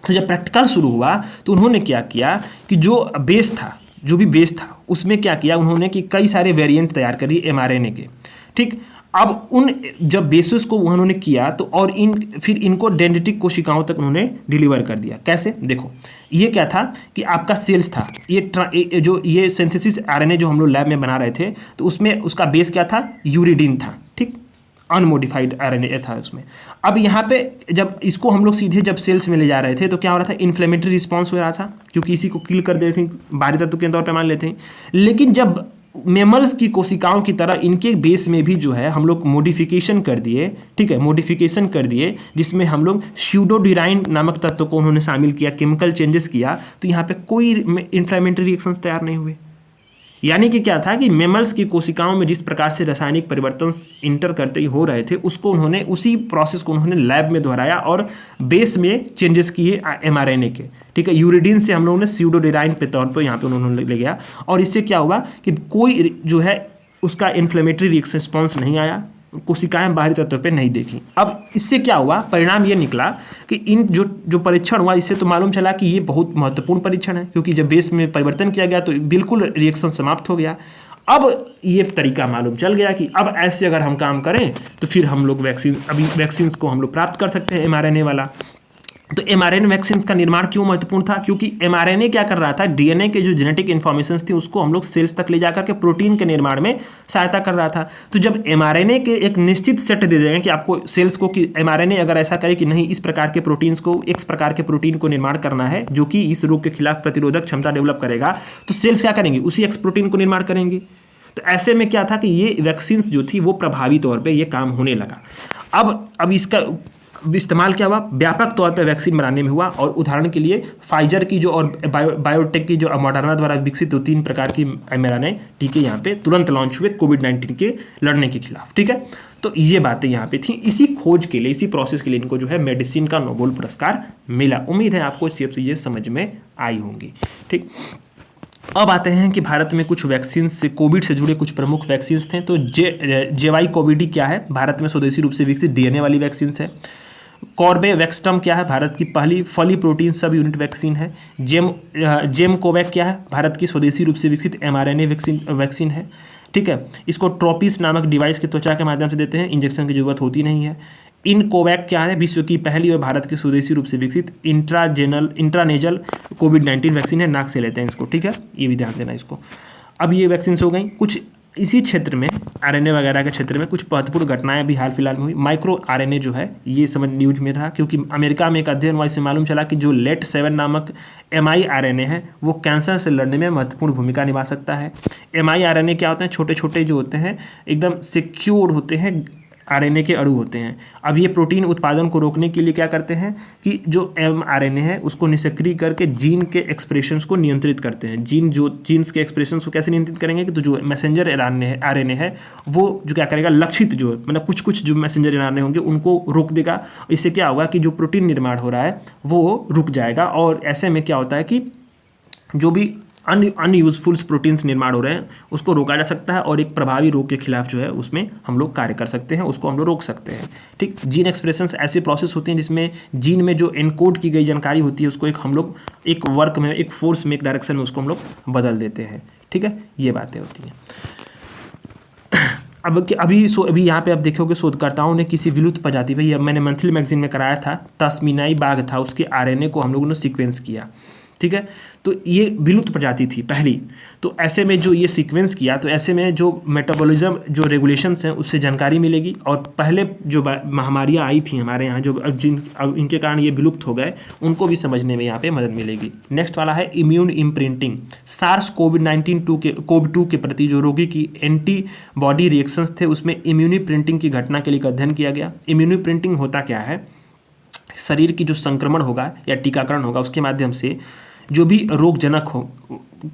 S1: तो जब प्रैक्टिकल शुरू हुआ तो उन्होंने क्या किया कि जो भी बेस था उसमें क्या किया उन्होंने कि कई सारे वेरिएंट तैयार करी mRNA के। ठीक, अब उन जब बेसिस को उन्होंने किया तो और फिर इनको डेंड्रिटिक कोशिकाओं तक उन्होंने डिलीवर कर दिया। कैसे, देखो ये क्या था कि आपका सेल्स था, ये सिंथेसिस आरएनए जो हम लोग लैब में बना रहे थे तो उसमें उसका बेस क्या था, यूरिडीन था। ठीक, अनमोडिफाइड आरएनए था उसमें। अब यहाँ पे जब इसको हम लोग सीधे जब सेल्स में ले जा रहे थे तो क्या हो रहा था, इन्फ्लेमेटरी रिस्पॉन्स हो रहा था, क्योंकि इसी को किल कर देते थे, बाहरी तत्व के तौर पर मान लेते हैं। लेकिन जब मैमल्स की कोशिकाओं की तरह इनके बेस में भी जो है हम लोग मॉडिफिकेशन कर दिए, ठीक है, मॉडिफिकेशन कर दिए जिसमें हम लोग स्यूडोडिराइन नामक तत्व को उन्होंने शामिल किया, केमिकल चेंजेस किया, तो यहाँ पे कोई इन्फ्लेमेटरी रिएक्शंस तैयार नहीं हुए। यानी कि क्या था कि मैमल्स की कोशिकाओं में जिस प्रकार से रासायनिक परिवर्तन इंटर करते हो रहे थे उसको उन्होंने उसी प्रोसेस को उन्होंने लैब में दोहराया और बेस में चेंजेस किए mRNA के। ठीक है, यूरिडीन से हम लोगों ने स्यूडोडिराइन पे तौर पर यहाँ पे उन्होंने ले गया और इससे क्या हुआ कि कोई जो है उसका इन्फ्लेमेटरी रिस्पॉन्स नहीं आया, कोशिकाएं बाहरी तत्व पे नहीं देखी। अब इससे क्या हुआ, परिणाम ये निकला कि इन जो परीक्षण हुआ इससे तो मालूम चला कि ये बहुत महत्वपूर्ण परीक्षण है, क्योंकि जब बेस में परिवर्तन किया गया तो बिल्कुल रिएक्शन समाप्त हो गया। अब ये तरीका मालूम चल गया कि अब ऐसे अगर हम काम करें तो फिर हम लोग वैक्सीन को हम लोग प्राप्त कर सकते हैं mRNA वाला। तो mRNA वैक्सीन का निर्माण क्यों महत्वपूर्ण था, क्योंकि mRNA क्या कर रहा था, डीएनए के जो जेनेटिक इन्फॉर्मेशन थी उसको हम लोग सेल्स तक ले जाकर के प्रोटीन के निर्माण में सहायता कर रहा था। तो जब mRNA के एक निश्चित सेट दे देंगे कि आपको सेल्स को कि mRNA अगर ऐसा करे कि नहीं इस प्रकार के प्रोटीन्स को, एक्स प्रकार के प्रोटीन को निर्माण करना है जो कि इस रोग के खिलाफ प्रतिरोधक क्षमता डेवलप करेगा, तो सेल्स क्या करेंगे, उसी एक्स प्रोटीन को निर्माण करेंगे। तो ऐसे में क्या था कि ये वैक्सीन्स जो थी वो प्रभावी तौर पे ये काम होने लगा। अब इसका इस्तेमाल क्या हुआ, व्यापक तौर पे वैक्सीन बनाने में हुआ। और उदाहरण के लिए फाइजर की जो और बायोटेक की जो मॉडर्ना द्वारा विकसित 3 प्रकार की mRNA टीके यहाँ पे तुरंत लॉन्च हुए कोविड-19 के लड़ने के खिलाफ। ठीक है, तो ये बातें यहाँ पे थी। इसी खोज के लिए, इसी प्रोसेस के लिए इनको जो है मेडिसिन का नोबेल पुरस्कार मिला। उम्मीद है आपको इस चीज़ समझ में आई होंगी। ठीक, अब आते हैं कि भारत में कुछ वैक्सीन से, कोविड से जुड़े कुछ प्रमुख वैक्सीन थे। तो जेवाई-कोविडी क्या है, भारत में स्वदेशी रूप से विकसित डीएनए वाली वैक्सीन है। कॉर्बेवैक्सटम क्या है, भारत की पहली फली प्रोटीन सब यूनिट वैक्सीन है। जेमकोवैक क्या है, भारत की स्वदेशी रूप से विकसित mRNA वैक्सीन है। ठीक है, इसको ट्रोपिस नामक डिवाइस की त्वचा के माध्यम से देते हैं, इंजेक्शन की जरूरत होती नहीं है। इनकोवैक क्या है, विश्व की पहली और भारत की स्वदेशी रूप से विकसित इंट्रानेजल कोविड-19 वैक्सीन है, नाक से लेते हैं इसको। ठीक है, ये भी ध्यान देना इसको। अब ये वैक्सीन हो गई। कुछ इसी क्षेत्र में आरएनए वगैरह के क्षेत्र में कुछ महत्वपूर्ण घटनाएं अभी हाल फिलहाल में हुई। माइक्रो आरएनए जो है ये समझ न्यूज में रहा, क्योंकि अमेरिका में एक अध्ययन हुआ, इससे मालूम चला कि जो लेट-7 नामक mRNA है वो कैंसर से लड़ने में महत्वपूर्ण भूमिका निभा सकता है। mRNA क्या होते हैं? छोटे छोटे जो होते हैं एकदम सिक्योर होते हैं आरएनए के अणु होते हैं। अब ये प्रोटीन उत्पादन को रोकने के लिए क्या करते हैं कि जो mRNA है उसको निष्क्रिय करके जीन के एक्सप्रेशंस को नियंत्रित करते हैं। जीन्स के एक्सप्रेशंस को कैसे नियंत्रित करेंगे कि तो जो मैसेंजर आरएनए है वो जो क्या करेगा, लक्षित जो मतलब कुछ जो मैसेंजर आरएनए होंगे उनको रोक देगा। इससे क्या होगा कि जो प्रोटीन निर्माण हो रहा है वो रुक जाएगा, और ऐसे में क्या होता है कि जो भी अनयूजफुल प्रोटीन्स निर्माण हो रहे हैं उसको रोका जा सकता है, और एक प्रभावी रोग के खिलाफ जो है उसमें हम लोग कार्य कर सकते हैं, उसको हम लोग रोक सकते हैं। ठीक, जीन एक्सप्रेशंस ऐसे प्रोसेस होती हैं जिसमें जीन में जो एनकोड की गई जानकारी होती है उसको एक हम लोग एक वर्क में, एक फोर्स में, एक डायरेक्शन में उसको हम लोग बदल देते हैं। ठीक है, ये बातें होती हैं। अभी यहाँ पे आप देखोगे शोधकर्ताओं ने किसी विलुप्त प्रजाति, भाई मैंने मंथली मैगजीन में कराया था, तस्मीनाई बाघ था, उसके आरएनए को हम लोगों ने सीक्वेंस किया। ठीक है, तो ये विलुप्त प्रजाति थी पहली, तो ऐसे में जो ये सीक्वेंस किया तो ऐसे में जो मेटाबॉलिज्म जो रेगुलेशंस हैं उससे जानकारी मिलेगी, और पहले जो महामारियाँ आई थी हमारे यहाँ जो अब इनके कारण ये विलुप्त हो गए उनको भी समझने में यहाँ पे मदद मिलेगी। नेक्स्ट वाला है इम्यून इम्प्रिंटिंग। सार्स कोविड-2 के प्रति जो रोगी की एंटीबॉडी रिएक्शंस थे उसमें इम्यूनी प्रिंटिंग की घटना के लिए अध्ययन किया गया। इम्यूनी प्रिंटिंग होता क्या है? शरीर की जो संक्रमण होगा या टीकाकरण होगा उसके माध्यम से जो भी रोगजनक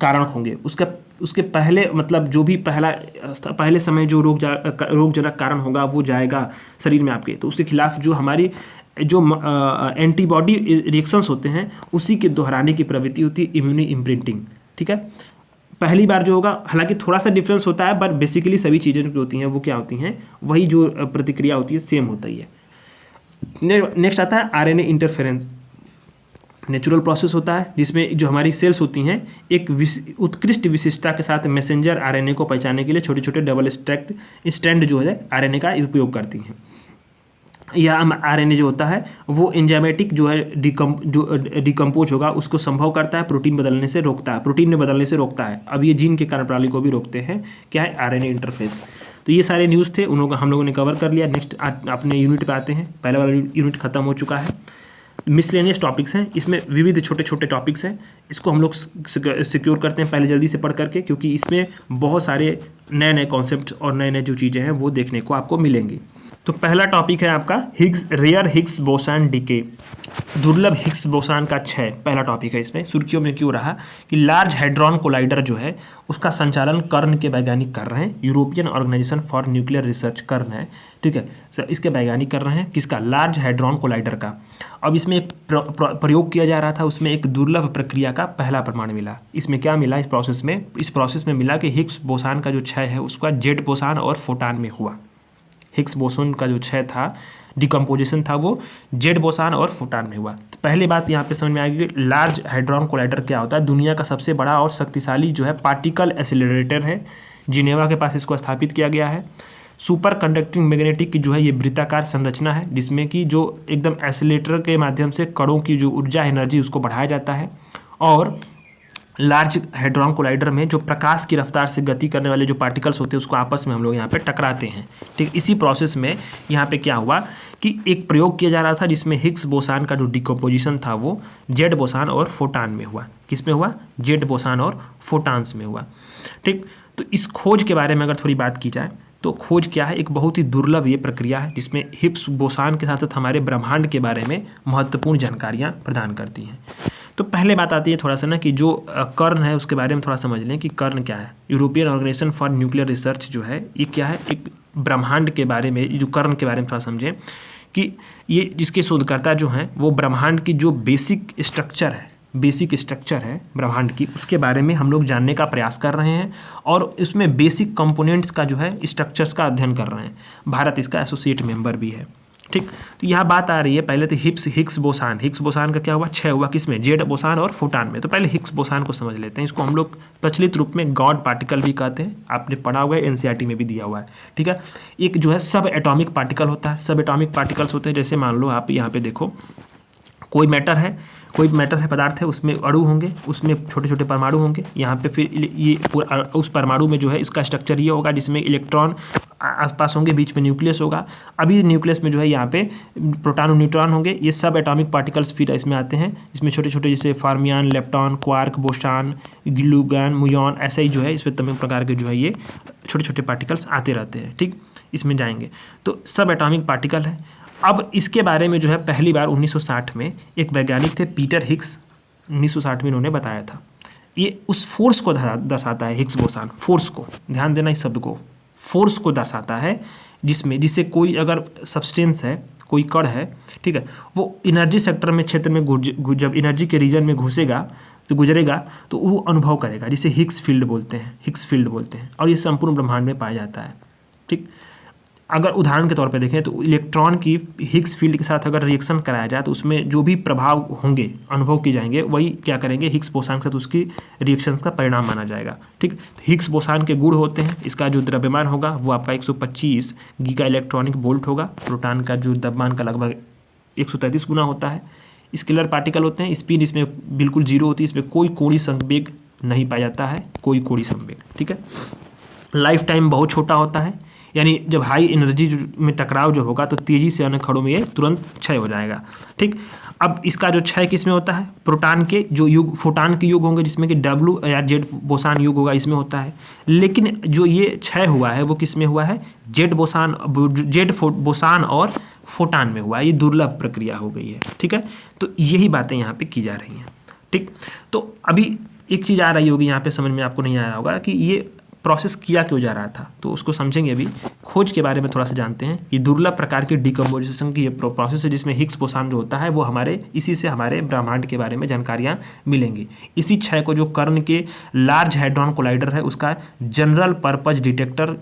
S1: कारण होंगे उसके पहले मतलब जो भी पहले समय जो रोगजनक कारण होगा वो जाएगा शरीर में आपके, तो उसके खिलाफ जो हमारी जो एंटीबॉडी रिएक्शंस होते हैं उसी के दोहराने की प्रवृत्ति होती है इम्यूनी इम्प्रिंटिंग। ठीक है, पहली बार जो होगा, हालांकि थोड़ा सा डिफरेंस होता है, बट बेसिकली सभी चीज़ें जो होती हैं वो क्या होती हैं, वही जो प्रतिक्रिया होती है सेम होता ही है। नेक्स्ट आता है आरएनए इंटरफेरेंस। नेचुरल प्रोसेस होता है जिसमें जो हमारी सेल्स होती हैं एक उत्कृष्ट विशिष्टता के साथ मैसेंजर आरएनए को पहचानने के लिए छोटे छोटे डबल स्ट्रैंड जो है आरएनए का उपयोग करती हैं। यह आरएनए जो होता है वो एंजाइमेटिक जो है डिकम्पोज होगा उसको संभव करता है, प्रोटीन में बदलने से रोकता है। अब ये जीन के कार्यप्रणाली को भी रोकते हैं, क्या है? RNA interface. तो ये सारे न्यूज़ थे, हम लोगों ने कवर कर लिया। नेक्स्ट अपने यूनिट पे आते हैं। पहला वाला यूनिट खत्म हो चुका है। मिसलेनियस टॉपिक्स हैं, इसमें विविध छोटे छोटे टॉपिक्स हैं, इसको हम लोग सिक्योर करते हैं पहले जल्दी से पढ़ करके, क्योंकि इसमें बहुत सारे नए नए कॉन्सेप्ट और नए नए जो चीज़ें हैं वो देखने को आपको मिलेंगी। तो पहला टॉपिक है आपका रेयर हिग्स बोसान डीके, दुर्लभ हिग्स बोसान का क्षय। पहला टॉपिक है, इसमें सुर्खियों में क्यों रहा कि लार्ज हैड्रॉन कोलाइडर जो है उसका संचालन कर्न के वैज्ञानिक कर रहे हैं, European organization for nuclear research CERN है। ठीक है सर, इसके वैज्ञानिक कर रहे हैं, किसका? लार्ज हैड्रॉन कोलाइडर का। अब इसमें एक प्रयोग किया जा रहा था, उसमें एक दुर्लभ प्रक्रिया का पहला प्रमाण मिला। इसमें क्या मिला? इस प्रोसेस में मिला कि हिग्स बोसान का जो क्षय है उसका जेड बोसान और फोटान में हुआ। हिग्स बोसन का जो क्षय था, डिकम्पोजिशन था, वो जेड बोसान और फोटान में हुआ। तो पहली बात यहाँ पे समझ में आएगी कि लार्ज हैड्रॉन कोलाइडर क्या होता है। दुनिया का सबसे बड़ा और शक्तिशाली जो है पार्टिकल एक्सेलरेटर है, जिनेवा के पास इसको स्थापित किया गया है। सुपर कंडक्टिंग मैग्नेटिक की जो है ये वृत्ताकार संरचना है, जिसमें कि जो एकदम एक्सेलरेटर के माध्यम से कणों की जो ऊर्जा एनर्जी उसको बढ़ाया जाता है। और लार्ज हैड्रॉन कोलाइडर में जो प्रकाश की रफ्तार से गति करने वाले जो पार्टिकल्स होते हैं उसको आपस में हम लोग यहाँ पे टकराते हैं। ठीक, इसी प्रोसेस में यहाँ पे क्या हुआ कि एक प्रयोग किया जा रहा था जिसमें हिग्स बोसान का जो डिकम्पोजिशन था वो जेड बोसान और फोटान में हुआ। किस में हुआ? जेड बोसान और फोटान्स में हुआ। ठीक, तो इस खोज के बारे में अगर थोड़ी बात की जाए तो खोज क्या है? एक बहुत ही दुर्लभ ये प्रक्रिया है जिसमें हिग्स बोसान के साथ साथ हमारे ब्रह्मांड के बारे में महत्वपूर्ण जानकारियाँ प्रदान करती हैं। तो पहले बात आती है थोड़ा सा ना कि जो कर्न है उसके बारे में थोड़ा समझ लें कि कर्न क्या है। European organization for nuclear research जो है ये क्या है? एक ब्रह्मांड के बारे में, जो कर्न के बारे में थोड़ा समझें कि ये जिसके शोधकर्ता जो हैं वो ब्रह्मांड की जो बेसिक स्ट्रक्चर है ब्रह्मांड की, उसके बारे में हम लोग जानने का प्रयास कर रहे हैं और उसमें बेसिक कंपोनेंट्स का जो है स्ट्रक्चर्स का अध्ययन कर रहे हैं। भारत इसका एसोसिएट मेंबर भी है। ठीक, तो यहाँ बात आ रही है पहले तो हिग्स बोसान का क्या हुआ? क्षय हुआ। किसमें? जेड बोसान और फोटान में। तो पहले हिग्स बोसान को समझ लेते हैं। इसको हम लोग प्रचलित रूप में गॉड पार्टिकल भी कहते हैं, आपने पढ़ा हुआ है, एनसीईआरटी में भी दिया हुआ है। ठीक है, एक जो है सब एटॉमिक पार्टिकल होता है। सब एटॉमिक पार्टिकल्स होते हैं, जैसे मान लो आप यहाँ पे देखो कोई मैटर है, कोई मैटर है, पदार्थ है, उसमें अणु होंगे, उसमें छोटे छोटे परमाणु होंगे। यहाँ पे फिर ये उस परमाणु में जो है इसका स्ट्रक्चर ये होगा जिसमें इलेक्ट्रॉन आसपास होंगे, बीच में न्यूक्लियस होगा। अभी न्यूक्लियस में जो है यहाँ पे प्रोटॉन और न्यूट्रॉन होंगे। ये सब एटॉमिक पार्टिकल्स फिर इसमें आते हैं। इसमें छोटे छोटे जैसे fermion, lepton, quark, boson, gluon, muon, ऐसे ही जो है इसमें तमाम प्रकार के जो है ये छोटे छोटे पार्टिकल्स आते रहते हैं। ठीक, इसमें जाएंगे तो सब एटॉमिक पार्टिकल है। अब इसके बारे में जो है पहली बार 1960 में एक वैज्ञानिक थे पीटर हिग्स, 1960 में इन्होंने बताया था। ये उस फोर्स को दर्शाता है, हिग्स बोसान फोर्स को, ध्यान देना इस शब्द को, फोर्स को दर्शाता है जिससे कोई अगर सब्सटेंस है, कोई कण है, ठीक है, वो एनर्जी सेक्टर में क्षेत्र में जब एनर्जी के रीजन में घुसेगा तो गुजरेगा तो वो अनुभव करेगा, जिसे हिग्स फील्ड बोलते हैं, हिग्स फील्ड बोलते हैं। और ये संपूर्ण ब्रह्मांड में पाया जाता है। ठीक, अगर उदाहरण के तौर पे देखें तो इलेक्ट्रॉन की हिग्स फील्ड के साथ अगर रिएक्शन कराया जाए तो उसमें जो भी प्रभाव होंगे, अनुभव किए जाएंगे, वही क्या करेंगे, हिग्स बोसान के साथ उसकी रिएक्शंस का परिणाम माना जाएगा। ठीक, तो हिग्स बोसान के गुण होते हैं, इसका जो द्रव्यमान होगा वो आपका 125 गीगा इलेक्ट्रॉनिक वोल्ट होगा। प्रोटॉन का जो द्रव्यमान का लगभग 133 गुना होता है। स्केलर पार्टिकल होते हैं, स्पिन इसमें बिल्कुल जीरो होती है, इसमें कोई कोणीय संवेग नहीं पाया जाता है, कोई कोणीय संवेग। ठीक है, लाइफ टाइम बहुत छोटा होता है, यानी जब हाई एनर्जी में टकराव जो होगा तो तेजी से अन्य कणों में ये तुरंत क्षय हो जाएगा। ठीक, अब इसका जो क्षय किस में होता है, प्रोटॉन के जो युग, फोटॉन के युग होंगे जिसमें कि W या Z बोसान युग होगा, इसमें होता है। लेकिन जो ये क्षय हुआ है वो किस में हुआ है, Z बोसान और फोटॉन में हुआ है। ये दुर्लभ प्रक्रिया हो गई है। ठीक है, तो यही बातें यहाँ पे की जा रही हैं। ठीक, तो अभी एक चीज़ आ रही होगी यहाँ पे समझ में, आपको नहीं आया होगा कि ये प्रोसेस किया क्यों जा रहा था, तो उसको समझेंगे। अभी खोज के बारे में थोड़ा सा जानते हैं। ये दुर्लभ प्रकार की डिकम्पोजिशन की ये प्रोसेस है जिसमें हिग्स बोसान जो होता है वो इसी से हमारे ब्रह्मांड के बारे में जानकारियाँ मिलेंगी। इसी क्षय को जो कर्ण के लार्ज हैड्रॉन कोलाइडर है उसका जनरल पर्पज डिटेक्टर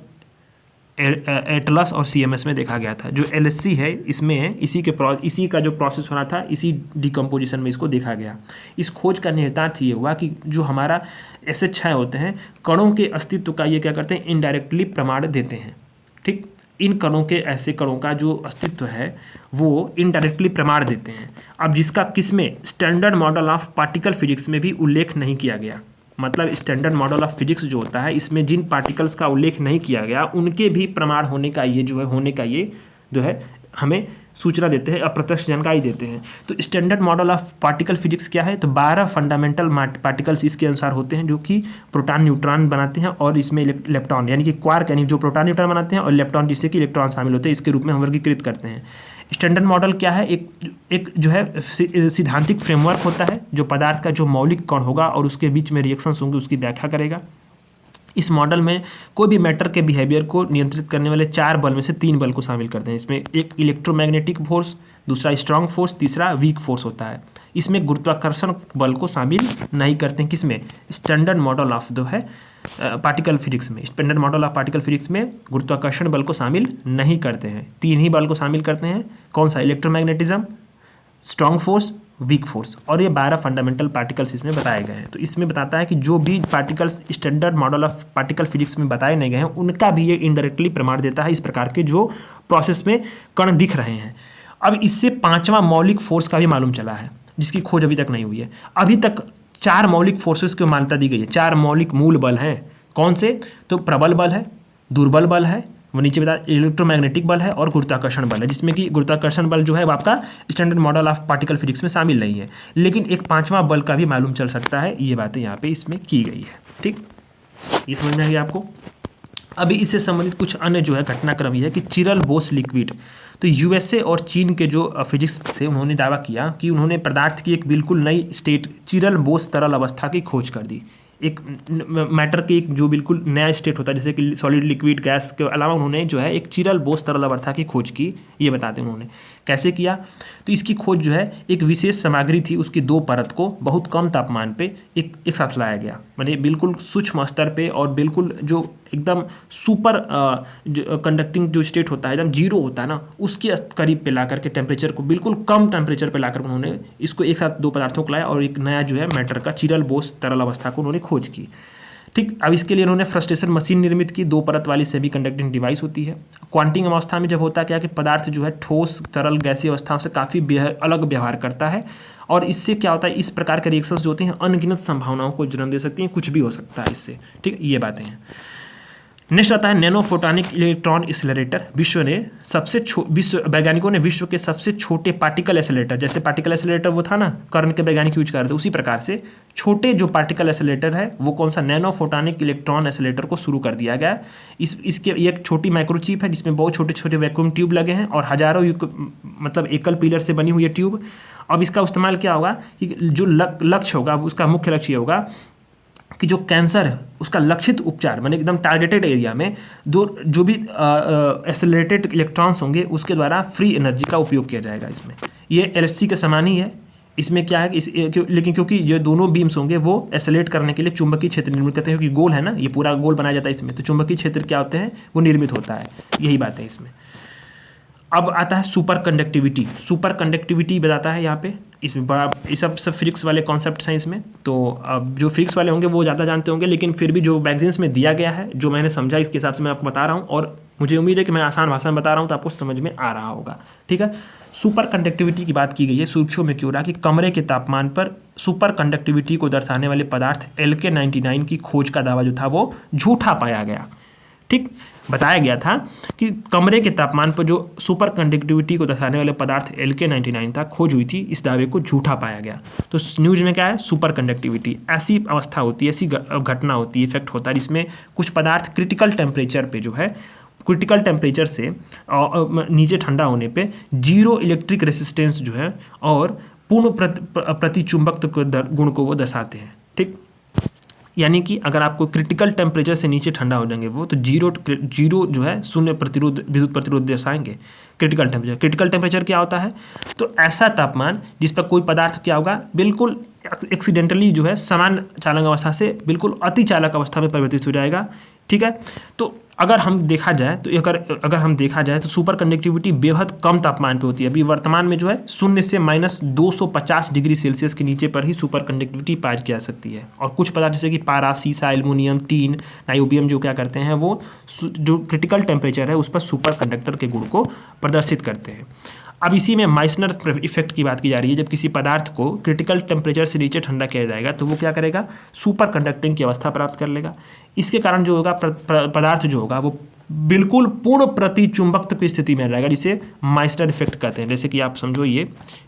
S1: एटलस और CMS में देखा गया था। जो LHC है इसमें है, इसी का जो प्रोसेस हो रहा था, इसी डिकम्पोजिशन में इसको देखा गया। इस खोज का निहितार्थ ये हुआ कि जो हमारा ऐसे क्षय होते हैं, कणों के अस्तित्व का ये क्या करते हैं, इनडायरेक्टली प्रमाण देते हैं। ठीक, इन कणों के, ऐसे कणों का जो अस्तित्व है वो इनडायरेक्टली प्रमाण देते हैं। अब जिसका किसमें, standard model of particle physics में भी उल्लेख नहीं किया गया। मतलब स्टैंडर्ड मॉडल ऑफ फिजिक्स जो होता है इसमें जिन पार्टिकल्स का उल्लेख नहीं किया गया उनके भी प्रमाण होने का ये जो है हमें सूचना देते हैं, अप्रत्यक्ष जानकारी देते हैं। तो standard model of particle physics क्या है, तो 12 फंडामेंटल पार्टिकल्स इसके अनुसार होते हैं जो कि प्रोटॉन न्यूट्रॉन बनाते हैं, और इसमें इलेक्ट्रॉन यानी कि क्वार्क यानी जो प्रोटॉन न्यूट्रॉन बनाते हैं, और इलेक्ट्रॉन जिससे कि इलेक्ट्रॉन शामिल होते हैं, इसके रूप में हम वर्गीकृत करते हैं। स्टैंडर्ड मॉडल क्या है, एक जो है सिद्धांतिक फ्रेमवर्क होता है जो पदार्थ का जो मौलिक कण होगा और उसके बीच में रिएक्शंस होंगे उसकी व्याख्या करेगा। इस मॉडल में कोई भी मैटर के बिहेवियर को नियंत्रित करने वाले 4 बल में से 3 बल को शामिल करते हैं। इसमें एक इलेक्ट्रोमैग्नेटिक फोर्स, दूसरा स्ट्रांग फोर्स, तीसरा वीक फोर्स होता है। इसमें गुरुत्वाकर्षण बल को शामिल नहीं करते हैं। किसमें, स्टैंडर्ड मॉडल ऑफ जो है पार्टिकल फिजिक्स में, standard model of particle physics में गुरुत्वाकर्षण बल को शामिल नहीं करते हैं। 3 ही बल को शामिल करते हैं। कौन सा, electromagnetism, strong force, weak force, और ये 12 फंडामेंटल पार्टिकल्स इसमें बताए गए हैं। तो इसमें बताता है कि जो भी particles standard model of particle physics में बताए नहीं गए हैं उनका भी ये इनडायरेक्टली प्रमाण देता है इस प्रकार के जो प्रोसेस में कण दिख रहे हैं। अब इससे 5वां मौलिक फोर्स का भी मालूम चला है जिसकी खोज अभी तक नहीं हुई है। अभी तक 4 मौलिक फोर्सेस को मान्यता दी गई है। 4 मौलिक मूल बल हैं। कौन से, तो प्रबल बल है, दुर्बल बल है, वो नीचे बता इलेक्ट्रोमैग्नेटिक बल है, और गुरुत्वाकर्षण बल है, जिसमें कि गुरुत्वाकर्षण बल जो है वो आपका standard model of particle physics में शामिल नहीं है। लेकिन एक 5वां बल का भी मालूम चल सकता है। ये बातें यहाँ पे इसमें की गई है। ठीक, ये समझ में आ गया आपको। अभी इससे संबंधित कुछ अन्य जो है घटनाक्रम ये है कि चिरल बोस लिक्विड, तो USA और चीन के जो फिजिक्स थे उन्होंने दावा किया कि उन्होंने पदार्थ की एक बिल्कुल नई स्टेट, चिरल बोस तरल अवस्था की खोज कर दी। एक मैटर की एक जो बिल्कुल नया स्टेट होता है जैसे कि सॉलिड, लिक्विड, गैस के अलावा उन्होंने जो है एक चिरल बोस तरल अवस्था की खोज की। ये बताते हैं उन्होंने कैसे किया। तो इसकी खोज जो है एक विशेष सामग्री थी, उसकी 2 परत को बहुत कम तापमान पे एक साथ लाया गया, माने बिल्कुल सूक्ष्म स्तर पे, और बिल्कुल जो एकदम सुपर कंडक्टिंग जो स्टेट होता है, एकदम जीरो होता है ना, उसके करीब पे ला करके टेम्परेचर को बिल्कुल कम टेम्परेचर पे ला कर उन्होंने इसको एक साथ 2 पदार्थों को लाया और एक नया जो है मैटर का चिरल बोस तरल अवस्था को उन्होंने खोज की। ठीक। अब इसके लिए उन्होंने फ्रस्ट्रेशन मशीन निर्मित की, 2 परत वाली सेमी कंडक्टिंग डिवाइस होती है। क्वांटिंग अवस्था में जब होता क्या कि पदार्थ जो है ठोस, तरल, गैसीय अवस्थाओं से काफ़ी अलग व्यवहार करता है, और इससे क्या होता है, इस प्रकार के रिएक्शंस जो होती हैं अनगिनत संभावनाओं को जन्म दे सकती हैं, कुछ भी हो सकता है इससे। ठीक, ये बातें हैं। नेक्स्ट आता है नैनो फोटोनिक इलेक्ट्रॉन एक्सेलरेटर। वैज्ञानिकों ने विश्व के सबसे छोटे पार्टिकल एक्सेलरेटर, जैसे पार्टिकल एक्सेलरेटर वो था ना, कर्ण के वैज्ञानिक यूज कर रहे थे, उसी प्रकार से छोटे जो पार्टिकल एक्सेलरेटर है वो कौन सा, नैनो फोटोनिक इलेक्ट्रॉन एक्सेलरेटर को शुरू कर दिया गया। इसके एक छोटी माइक्रोचिप है जिसमें बहुत छोटे छोटे वैक्यूम ट्यूब लगे हैं और हजारों मतलब एकल पिलर से बनी हुई है ट्यूब। अब इसका इस्तेमाल क्या होगा कि जो लक्ष्य होगा, उसका मुख्य लक्ष्य होगा कि जो कैंसर है उसका लक्षित उपचार, माने एकदम टारगेटेड एरिया में जो भी एक्सेलरेटेड इलेक्ट्रॉन्स होंगे उसके द्वारा फ्री एनर्जी का उपयोग किया जाएगा। इसमें ये LHC के समान ही है। इसमें क्या है लेकिन क्योंकि ये दोनों बीम्स होंगे वो एक्सेलरेट करने के लिए चुंबकीय क्षेत्र निर्मित करते हैं, क्योंकि गोल है ना, ये पूरा गोल बनाया जाता है इसमें, तो चुंबकीय क्षेत्र क्या होते हैं वो निर्मित होता है। यही बात है इसमें। अब आता है सुपर कंडक्टिविटी। सुपर कंडक्टिविटी बताता है यहाँ पे, इसमें बड़ा ये सब फिजिक्स वाले कॉन्सेप्ट्स हैं इसमें। तो अब जो फिजिक्स वाले होंगे वो ज़्यादा जानते होंगे, लेकिन फिर भी जो मैगजीन्स में दिया गया है, जो मैंने समझा इसके हिसाब से मैं आपको बता रहा हूँ, और मुझे उम्मीद है कि मैं आसान भाषा में बता रहा हूँ तो आपको समझ में आ रहा होगा। ठीक है। सुपर कंडक्टिविटी की बात की गई है सूक्ष्म में क्यों रहा कि कमरे के तापमान पर सुपर कंडक्टिविटी को दर्शाने वाले पदार्थ LK99 की खोज का दावा जो था वो झूठा पाया गया। ठीक, बताया गया था कि कमरे के तापमान पर जो सुपर कंडक्टिविटी को दर्शाने वाले पदार्थ LK99 था, खोज हुई थी, इस दावे को झूठा पाया गया। तो न्यूज़ में क्या है, सुपर कंडक्टिविटी ऐसी अवस्था होती है, ऐसी घटना होती है, इफेक्ट होता है जिसमें कुछ पदार्थ क्रिटिकल टेम्परेचर पे जो है, क्रिटिकल टेम्परेचर से नीचे ठंडा होने पे 0 इलेक्ट्रिक रेसिस्टेंस जो है और पूर्ण प्रतिचुंबकत्व गुण को वो दर्शाते हैं। ठीक, यानी कि अगर आपको क्रिटिकल टेम्परेचर से नीचे ठंडा हो जाएंगे वो, तो जीरो जो है शून्य प्रतिरोध, विद्युत प्रतिरोध दर्शाएंगे क्रिटिकल टेम्परेचर। क्रिटिकल टेम्परेचर क्या होता है, तो ऐसा तापमान जिस पर कोई पदार्थ क्या होगा, बिल्कुल एक्सीडेंटली जो है समान चालक अवस्था से बिल्कुल अति चालक अवस्था में परिवर्तित हो जाएगा। ठीक है। तो अगर हम देखा जाए तो सुपर कंडक्टिविटी बेहद कम तापमान पे होती है। अभी वर्तमान में जो है 0 से -250 डिग्री सेल्सियस के नीचे पर ही सुपर कंडक्टिविटी पाई की जा सकती है। और कुछ पदार्थ जैसे कि पारा, सीसा, एल्युमिनियम, टीन, नाइओबियम जो क्या करते हैं वो जो क्रिटिकल टेम्परेचर है उस पर सुपर कंडक्टर के गुण को प्रदर्शित करते हैं। अब इसी में माइसनर इफेक्ट की बात की जा रही है। जब किसी पदार्थ को क्रिटिकल टेम्परेचर से नीचे ठंडा किया जाएगा तो वो क्या करेगा, सुपर कंडक्टिंग की अवस्था प्राप्त कर लेगा। इसके कारण जो होगा पदार्थ जो होगा वो बिल्कुल पूर्ण प्रतिचुंबकत्व की स्थिति में रहेगा, जिसे माइसनर इफेक्ट कहते हैं। जैसे कि आप समझो ये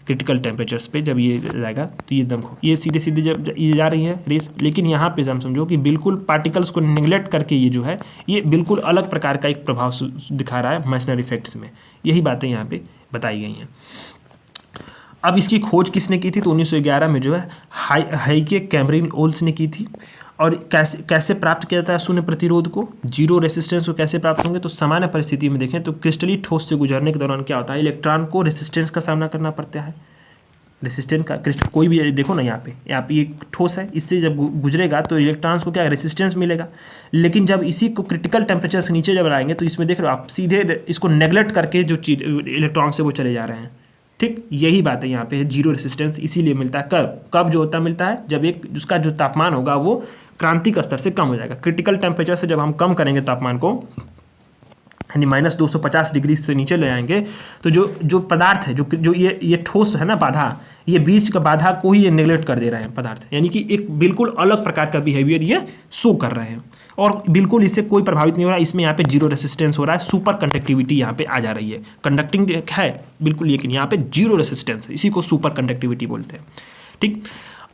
S1: क्रिटिकल टेम्परेचर्स पे जब ये जाएगा तो ये देखो ये सीधे सीधे जब ये जा रही है रेस, लेकिन यहाँ पे हम समझो कि बिल्कुल पार्टिकल्स को निगलेक्ट करके ये जो है ये बिल्कुल अलग प्रकार का एक प्रभाव दिखा रहा है माइसनर इफेक्ट्स में। यही बातें यहाँ पे बताई गई हैं। अब इसकी खोज किसने की थी, तो 1911 में जो है हाइके कैमरिन ओल्स ने की थी। और कैसे प्राप्त किया जाता है शून्य प्रतिरोध को, 0 रेसिस्टेंस को कैसे प्राप्त होंगे, तो सामान्य परिस्थिति में देखें तो क्रिस्टलीय ठोस से गुजरने के दौरान क्या होता है, इलेक्ट्रॉन को रेसिस्टेंस का सामना करना पड़ता है। रेसिस्टेंस का कोई भी देखो ना, यहाँ पे ये ठोस है, इससे जब गुजरेगा तो इलेक्ट्रॉन्स को क्या रेसिस्टेंस मिलेगा। लेकिन जब इसी को क्रिटिकल टेम्परेचर से नीचे जब आएंगे तो इसमें देख रहे हो आप सीधे इसको नेगलेक्ट करके जो इलेक्ट्रॉन से वो चले जा रहे हैं। ठीक, यही बात है यहाँ पे 0 रेसिस्टेंस इसीलिए मिलता है। कब जो होता मिलता है, जब उसका जो तापमान होगा वो क्रांतिक स्तर से कम हो जाएगा। क्रिटिकल टेम्परेचर से जब हम कम करेंगे तापमान को, यानी -250 डिग्री से नीचे ले आएंगे, तो जो पदार्थ है जो ये ठोस है ना बाधा, ये बीच का बाधा को ही ये नेगलेक्ट कर दे रहे हैं पदार्थ, यानी कि एक बिल्कुल अलग प्रकार का बिहेवियर ये शो कर रहे हैं और बिल्कुल इससे कोई प्रभावित नहीं हो रहा है। इसमें यहाँ पे 0 रेसिस्टेंस हो रहा है, सुपर कंडक्टिविटी यहाँ पे आ जा रही है। कंडक्टिंग है बिल्कुल, लेकिन यहाँ पे 0 रेसिस्टेंस है, इसी को सुपर कंडक्टिविटी बोलते हैं। ठीक,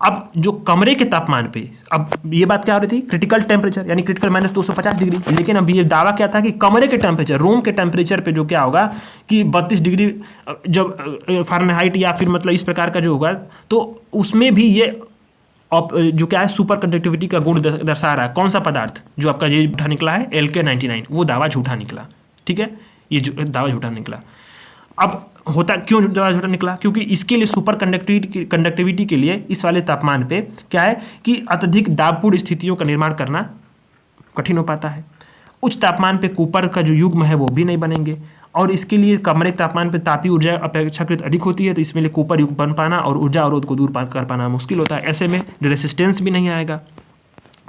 S1: अब जो कमरे के तापमान पे, अब ये बात क्या हो रही थी, क्रिटिकल टेम्परेचर यानी क्रिटिकल -250 डिग्री, लेकिन अब ये दावा क्या था कि कमरे के टेम्परेचर, रूम के टेम्परेचर पे जो क्या होगा कि 32 डिग्री जब फ़ारेनहाइट या फिर मतलब इस प्रकार का जो होगा, तो उसमें भी ये जो क्या है सुपर कंडक्टिविटी का गुण दर्शा रहा है। कौन सा पदार्थ जो आपका ये झूठा निकला है, LK99, वो दावा झूठा निकला। ठीक है, ये दावा झूठा निकला। अब होता क्यों दावा झूठा निकला, क्योंकि इसके लिए सुपर कंडक्टिविटी के लिए इस वाले तापमान पे क्या है कि अत्यधिक दाबपूर्ण स्थितियों का निर्माण करना कठिन हो पाता है। उच्च तापमान पे कूपर का जो युग्म है वो भी नहीं बनेंगे, और इसके लिए कमरे के तापमान पे तापीय ऊर्जा अपेक्षाकृत अधिक होती है, तो इसमें लिए कूपर युग्म बन पाना और ऊर्जा अवरोध को दूर कर पाना मुश्किल होता है। ऐसे में रेसिस्टेंस भी नहीं आएगा।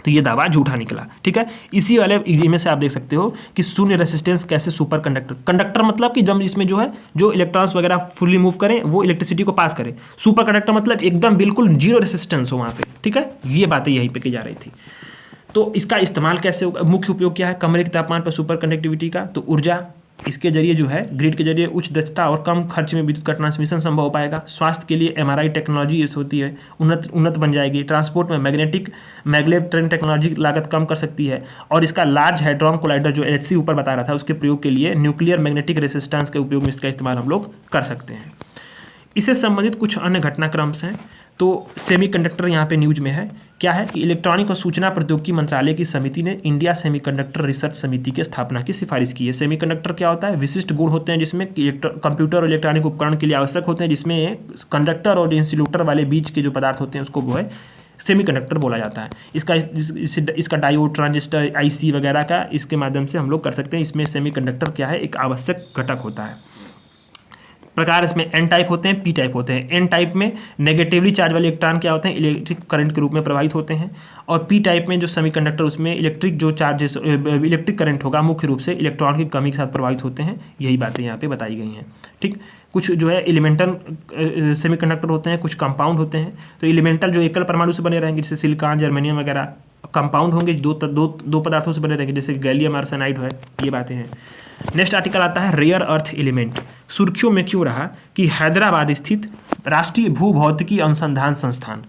S1: तो ये दावा झूठा निकला। ठीक है, इसी वाले में से आप देख सकते हो कि शून्य रेसिस्टेंस कैसे सुपर कंडक्टर, कंडक्टर मतलब कि जब इसमें जो है जो इलेक्ट्रॉन्स वगैरह फुली मूव करें वो इलेक्ट्रिसिटी को पास करें, सुपर कंडक्टर मतलब एकदम बिल्कुल जीरो रेसिस्टेंस हो वहाँ पे। ठीक है, ये बातें यहीं पे की जा रही थी। तो इसका इस्तेमाल कैसे होगा, मुख्य उपयोग क्या है कमरे के तापमान पर सुपर कंडक्टिविटी का, तो ऊर्जा इसके जरिए जो है ग्रिड के जरिए उच्च दक्षता और कम खर्च में विद्युत का ट्रांसमिशन संभव हो पाएगा। स्वास्थ्य के लिए MRI टेक्नोलॉजी इस होती है उन्नत बन जाएगी। ट्रांसपोर्ट में मैग्लेव ट्रेन टेक्नोलॉजी लागत कम कर सकती है। और इसका लार्ज हाइड्रॉन कोलाइडर जो HC ऊपर बता रहा था उसके प्रयोग के लिए न्यूक्लियर मैग्नेटिक रेसिस्टेंस के उपयोग में इसका इस्तेमाल हम लोग कर सकते हैं। इससे संबंधित कुछ अन्य घटनाक्रम हैं। तो सेमीकंडक्टर यहाँ पे न्यूज में है, क्या है कि इलेक्ट्रॉनिक और सूचना प्रौद्योगिकी मंत्रालय की समिति ने इंडिया सेमीकंडक्टर रिसर्च समिति की स्थापना की सिफारिश की है। सेमीकंडक्टर क्या होता है, विशिष्ट गुण होते हैं जिसमें कंप्यूटर और इलेक्ट्रॉनिक उपकरण के लिए आवश्यक होते हैं, जिसमें कंडक्टर और इंसुलेटर वाले बीच के जो पदार्थ होते हैं उसको वो है सेमीकंडक्टर बोला जाता है। इसका डायोड, ट्रांजिस्टर, IC वगैरह का इसके माध्यम से हम लोग कर सकते हैं। इसमें सेमीकंडक्टर क्या है, एक आवश्यक घटक होता है। प्रकार इसमें N टाइप होते हैं, P टाइप होते हैं। N टाइप में नेगेटिवली चार्ज वाले इलेक्ट्रॉन क्या होते हैं, इलेक्ट्रिक करंट के रूप में प्रवाहित होते हैं। और P टाइप में जो सेमीकंडक्टर उसमें इलेक्ट्रिक करंट होगा मुख्य रूप से इलेक्ट्रॉन की कमी के साथ प्रभावित होते हैं। यही बातें यहाँ पे बताई गई हैं। ठीक, कुछ जो है एलिमेंटल सेमीकंडक्टर होते हैं, कुछ कंपाउंड होते हैं। तो एलिमेंटल जो एकल परमाणु से बने रहेंगे जैसे सिलिकॉन, जर्मेनियम वगैरह। कंपाउंड होंगे दो पदार्थों से बने रहेंगे जैसे गैलियम आर्सेनाइड है। ये बातें हैं। नेक्स्ट आर्टिकल आता है रेयर अर्थ एलिमेंट। सुर्खियों में क्यों रहा कि हैदराबाद स्थित राष्ट्रीय भूभौतिकी अनुसंधान संस्थान,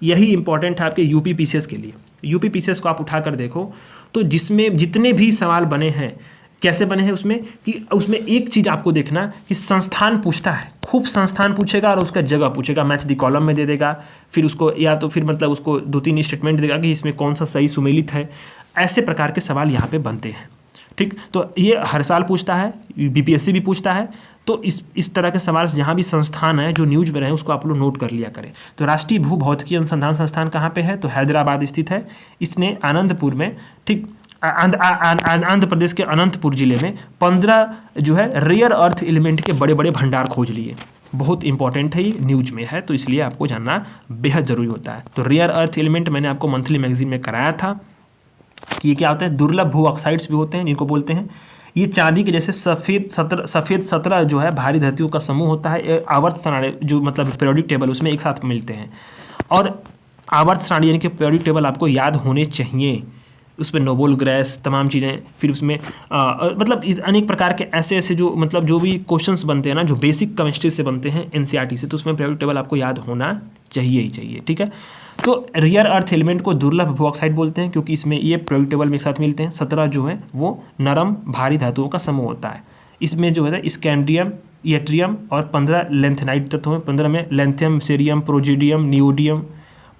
S1: यही इंपॉर्टेंट है आपके UPPCS के लिए। UPPCS को आप उठाकर देखो तो जिसमें जितने भी सवाल बने हैं कैसे बने हैं उसमें एक चीज़ आपको देखना कि संस्थान पूछता है, खूब संस्थान पूछेगा और उसका जगह पूछेगा, मैच द कॉलम में दे देगा, फिर उसको या तो फिर मतलब उसको 2-3 स्टेटमेंट देगा कि इसमें कौन सा सही सुमेलित है। ऐसे प्रकार के सवाल यहाँ पे बनते हैं। ठीक, तो ये हर साल पूछता है, BPSC भी पूछता है। तो इस तरह के सवाल जहाँ भी संस्थान है जो न्यूज में रहे उसको आप लोग नोट कर लिया करें। तो राष्ट्रीय भूभौतिकी अनुसंधान संस्थान कहाँ पे है, तो हैदराबाद स्थित है। इसने आनंदपुर में, ठीक, आंध्र प्रदेश के अनंतपुर जिले में 15 जो है रेयर अर्थ एलिमेंट के बड़े बड़े भंडार खोज लिए। बहुत इंपॉर्टेंट है, ये न्यूज में है तो इसलिए आपको जानना बेहद ज़रूरी होता है। तो रेयर अर्थ एलिमेंट मैंने आपको मंथली मैगजीन में कराया था कि ये क्या होता है, दुर्लभ भू ऑक्साइड्स भी होते हैं इनको बोलते हैं। ये चांदी के जैसे सफ़ेद 17 जो है भारी धातुओं का समूह होता है। आवर्त सारणी जो मतलब पीरियोडिक टेबल उसमें एक साथ मिलते हैं। और आवर्त सारणी यानी कि पीरियोडिक टेबल आपको याद होने चाहिए। उसमें नोबेल गैस तमाम चीज़ें, फिर उसमें मतलब अनेक प्रकार के ऐसे जो मतलब जो भी क्वेश्चंस बनते हैं ना जो बेसिक केमिस्ट्री से बनते हैं NCERT से, तो उसमें पीरियोडिक टेबल आपको याद होना चाहिए ही चाहिए। ठीक है, तो रेयर अर्थ एलिमेंट को दुर्लभ भू ऑक्साइड बोलते हैं क्योंकि इसमें ये पीरियोडिक टेबल में एक साथ मिलते हैं। 17 जो है वो नरम भारी धातुओं का समूह होता है। इसमें जो है स्कैंडियम, यट्रियम और 15 लेंथेनाइड तत्व हैं। 15 में lanthanum, cerium, praseodymium, neodymium,